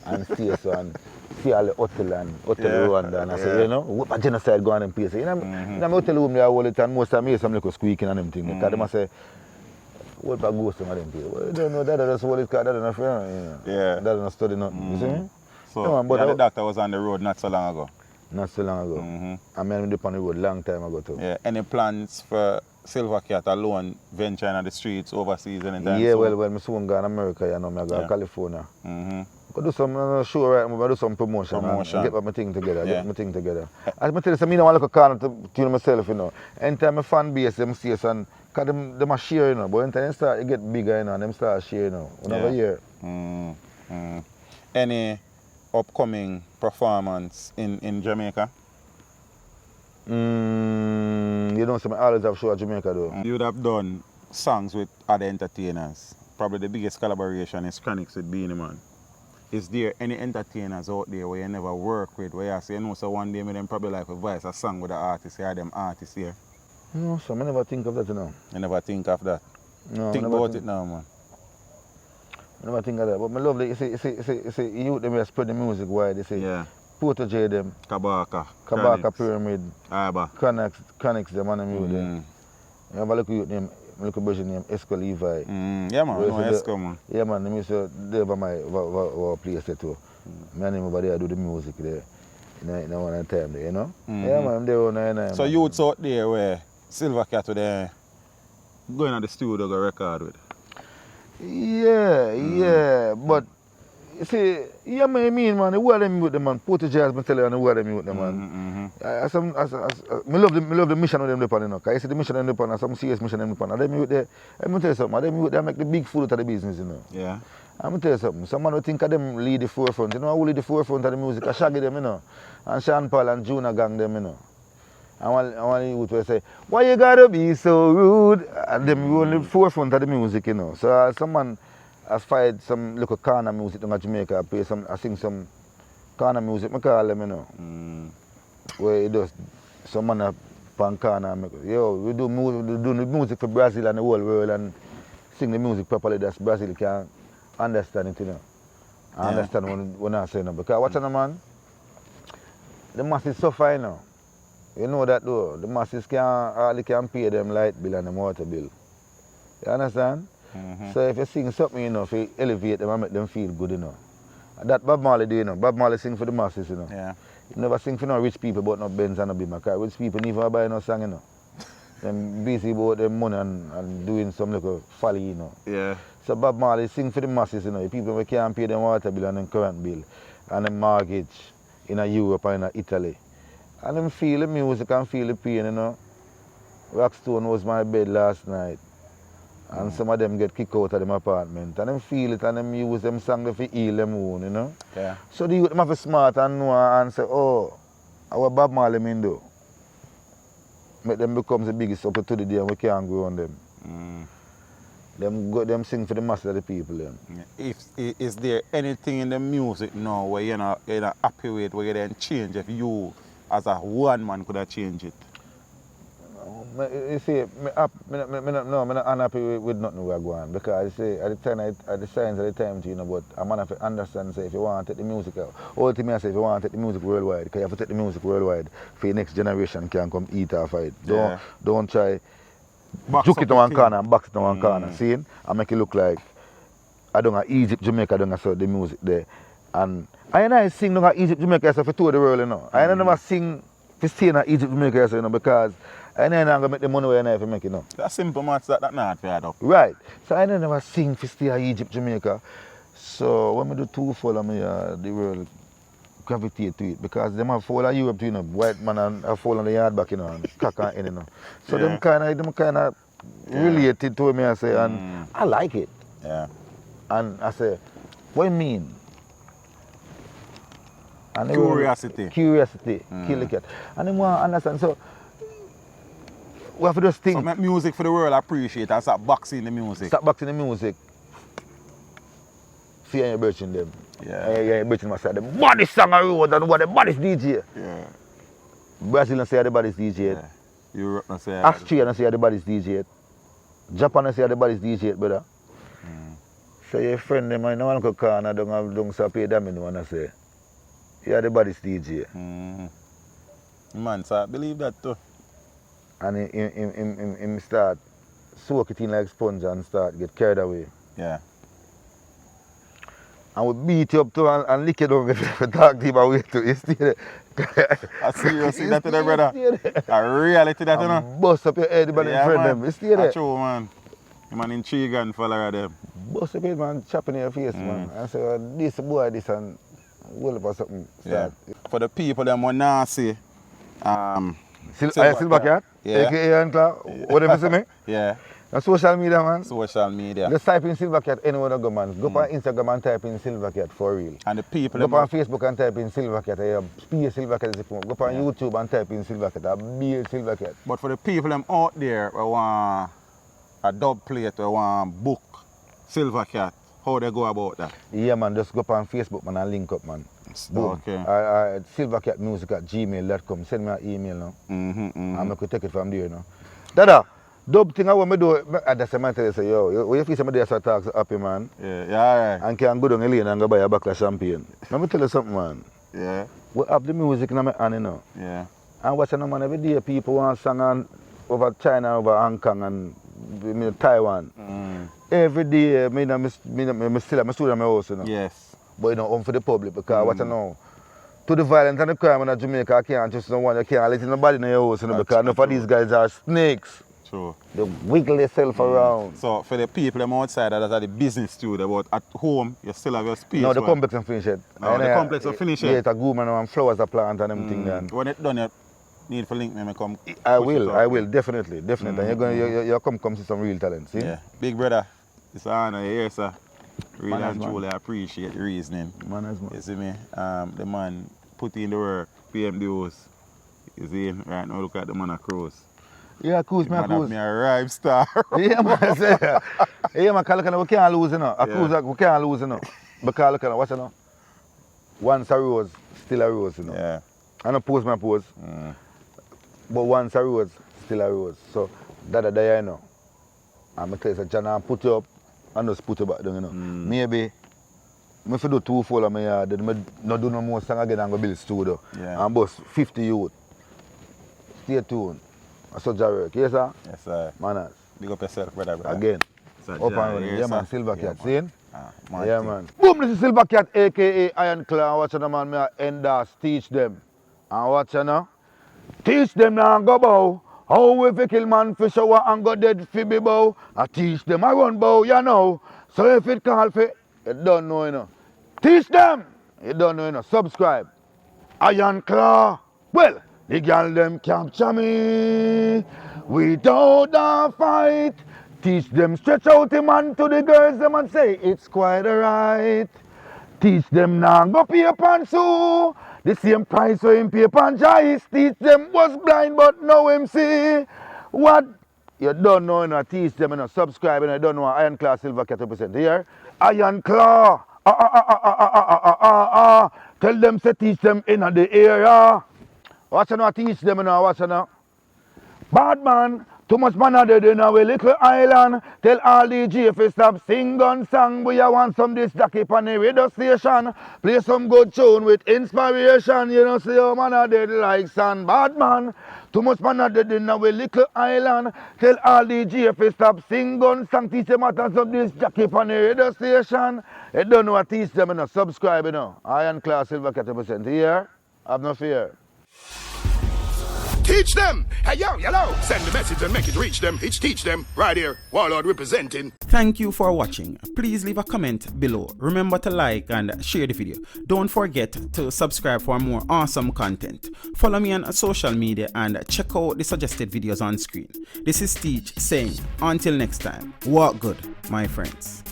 and stay so and see all the hotel Yeah, Rwanda, and I say, yeah. you know, what a genocide going on in place. You know, in my hotel room there all the time, most of them hear some little squeaking and them things. Because they must say, what about ghost of them people? Well, you don't know that, that's what it's called, that don't friend, you know. Yeah. That don't study nothing, you see me? So, Yeah, man, but yeah, the doctor was on the road not so long ago. Not so long ago. I mean, I on the road long time ago too. Yeah. Any plans for Silver Cat alone venturing on the streets overseas anytime Yeah, soon? well, my son go to America, you know, I go to California. Mm-hmm. I do some show right, I do some promotion. And get my thing together, Yeah. get my thing together. As I tell you, I don't want to corner to tune myself, you know. Anytime my fan base, them see us, and because them a share, you know, but anytime they start, it get bigger, you know, and them start share, you know, another year. Any upcoming performance in Jamaica? You know, I always have show at Jamaica though. You would have done songs with other entertainers. Probably the biggest collaboration is Chronix with Beanie Man. Is there any entertainers out there where you never work with, where you say, you know, so one day me them probably like a voice a song with an artist here, them artists here? No, so I never think of that, you know. You never think of that? No, Think about it now, man. I never think of that. But I love you see, youth them here spread the music wide, you see. Yeah. Protege them, Kabaka. Kabaka Pyramid, Aba. Chronix them and them youth them. You have a little youth name, a little version named Esco Levi. Yeah, man, no, Esco, man. Yeah, man, them used to live over my place there too. Me and him over there do the music there. In one time there, you know? Yeah, man, they own So youths out there where Silver Cat with going to the studio go record with? Yeah, but you see, yeah, man, I mean, man, the way them youth them, man, Protege has been telling you the way them youth them, man. I love the mission of them depend, you know, because you see the mission of them depend, some serious mission of them depend. And them youth there, let me tell you something, them youth they make the big fool out of the business, you know. Yeah. I'm going to tell you something, some man will think of them lead the forefront, you know, who lead the forefront of the music, I Shaggy them, you know, and Sean Paul and Junior gang them, you know. And one youth will say, why you gotta be so rude? And them you on the forefront of the music, you know. So some man has fired some little corner music in Jamaica, I sing some corner music, I call them, you know. Where it does, some man up on corner, we do the music for Brazil and the whole world and sing the music properly that Brazil can understand it, you know. I understand when I say no. Because what's on man? The masses suffer, you know. You know that though. The masses hardly can pay them light bill and them water bill. You understand? So if you sing something, you know, if you elevate them and make them feel good, you know. That Bob Marley do, you know. Bob Marley sing for the masses, you know. Yeah. He never sing for no rich people but no Benz and no Beamer. Because rich people never buy no song, you know. Them busy about them money and doing some little folly, you know. Yeah. So Bob Marley sing for the masses, you know. The people who can't pay them water bill and them current bill and them mortgage in Europe and in Italy. And them feel the music and feel the pain, you know. Rockstone was my bed last night. And some of them get kicked out of them apartment. And them feel it and them use them songs to heal them own, you know. Yeah. So the youth them have to smart and know and say, oh, what Bob Marley mean do? Make them become the biggest up to the day and we can't go on them. Them sing for the masses of the people then. Is there anything in the music now where you're not happy with, where you then change if you as a one man could have changed it? You see, I'm not unhappy with nothing we're going because I say at the signs at the time, you know, but I'm gonna have to understand say if you want to take the music out. Ultimately I say if you want to take the music worldwide, because you have to take the music worldwide for your next generation can come eat off it. Don't try juke it to one corner and box it to one corner, see? And make it look like I don't have Egypt, Jamaica, I don't have the music there. And I sing don't have Egypt, Jamaica for tour the world, you know. I never sing for stay in Egypt, Jamaica, you know, because I never going to make the money where I never make, you know. That's simple maths that not fair up. Right. So I never sing for stay in Egypt, Jamaica. So when I do two follow me, the world gravitate to it because them have fall in Europe, you know, white man and have fall on the yard back, you know, and cock and end, you know. So them kind of related to me, I say, and I like it. Yeah. And I say, what do you mean? And Curiosity. Curiosity, kill the cat. And they want to understand. So we have to just think. So make music for the world appreciate and start boxing the music. Start boxing the music. See how you're birching them. Yeah. You're birching myself. The baddest song on the road and what the baddest DJ. Yeah. Brazil don't say the baddest DJ. Yeah. Europe don't say Austria don't say the baddest DJ. Japan don't say the baddest DJ, brother. So your friend them, I know one corner don't pay them, you know what I say. Yeah, the baddest DJ. Man, so I believe that too. And him start soak it in like sponge and start get carried away. Yeah. And we beat you up too and lick it over if you talk to him away too. You stay there. I seriously that today, brother. I really that, you know. Bust up your head, but in front of them. You stay there. That's true, man. You man intrigue and follow them. Bust up your head, man, chopping your face, man. And say, oh, this boy, this and well up or something. Yeah. For the people that want to see, Silver Cat? Yeah. AKA Uncle, whatever you see me? Yeah. On social media, man. Social media. Just type in Silver Cat anywhere you go, man. Go on Instagram and type in Silver Cat for real. And the people Go on Facebook and type in Silver Cat. Spear Silver Cat is the phone. Go on YouTube and type in Silver Cat. Be Silver Cat. But for the people them out there who want a dub plate or want book Silver Cat, how they go about that? Yeah, man. Just go on Facebook, man, and link up, man. Boom. Okay. silvercatmusic@gmail.com. Send me an email now. And I could take it from there, you know. Dada, dub thing I want me do, that's the man tell you, say, yo, when you feel somebody else talk happy, man, Yeah. and can go down the lane and go buy a bottle of champagne. Let me tell you something, man. Yeah. We have the music in my hand, you know. Yeah. And watching them, man, every day people want to sing over China, over Hong Kong, and Taiwan. Every day, I still have my studio in my house, you know. Yes. But you know, for the public, because what you know, to the violence and the crime in Jamaica, I can't just no one, you can't let nobody in your house, you know, because enough of these guys are snakes. True. They wiggle themselves around. So for the people them outside that are the business too, but at home you still have your space. No, the complex and finish it. No, the complex will finish it. Yeah, it's a good man and flowers are plant and everything then. When it's done, you need to link me and come. I will, definitely. And you're come see some real talent, see? Yeah. Big brother, it's an honor here, sir. Really Manners, and truly appreciate the reasoning. Manners, man. You see me? The man put in the work, PM dues. You see him? Right now look at the man across. Yeah, cruise, man, cruise. Me a rhyme star. Yeah, man, say. Yeah, man, because we can't lose, you know. We can't lose, you know. Because look at watch, you know. Once a rose, still a rose, you know. Yeah. I don't pose my pose. But once a rose, still a rose. So, that day I know. I'm going to tell you, John, put you up and just put you back down, you know. Maybe, if I do 2 full of my yard, then I not do no more song again and go build a studio. Yeah. And bust 50 youth. Stay tuned. That's what I work. Yes, sir? Yes, sir. Manners. Big up yourself, brother. Again. So, Up and running. Yeah, man. Silver Cat. See? Yeah, man. Boom, this is Silver Cat, a.k.a. Iron Claw. Watch the man, me Endas teach them. And watch you know. Teach them now go bow. How we fi kill man fi shower and go dead fi be bow. I teach them I run bow, you know. So if it call fi, you don't know, you know. Teach them. You don't know, you know. Subscribe. Iron Claw. Well, the girl them capture me without a fight. Teach them stretch out him man to the girls them and say it's quite alright. Teach them now go pay pan so the same price for him pay pan Jais. Teach them was blind but now him see. What? You don't know, you know. Teach them, you know. Subscribe, and you don't know. Iron Claw Silver Cat represent here. Iron Claw. Tell them to teach them in the area. Watch you know, teach them, you know. Watch you know. Bad man. Too much man are dead in our little island. Tell all the GF stop sing gun song. We want some this jockey on the radio station. Play some good tune with inspiration. You know, see how man are dead like sand. Bad man. Too much man are dead in our little island. Tell all the GF stop sing gun song. Teach them how to some this jockey on the radio station. You don't know what teach them, you know. Subscribe, you know. Iron Claw Silver Cat represent here. Have no fear. Teach them. Hey, yo, hello. Send the message and make it reach them. It's teach them. Right here. Warlord representing. Thank you for watching. Please leave a comment below. Remember to like and share the video. Don't forget to subscribe for more awesome content. Follow me on social media and check out the suggested videos on screen. This is Teach saying, until next time, walk good, my friends.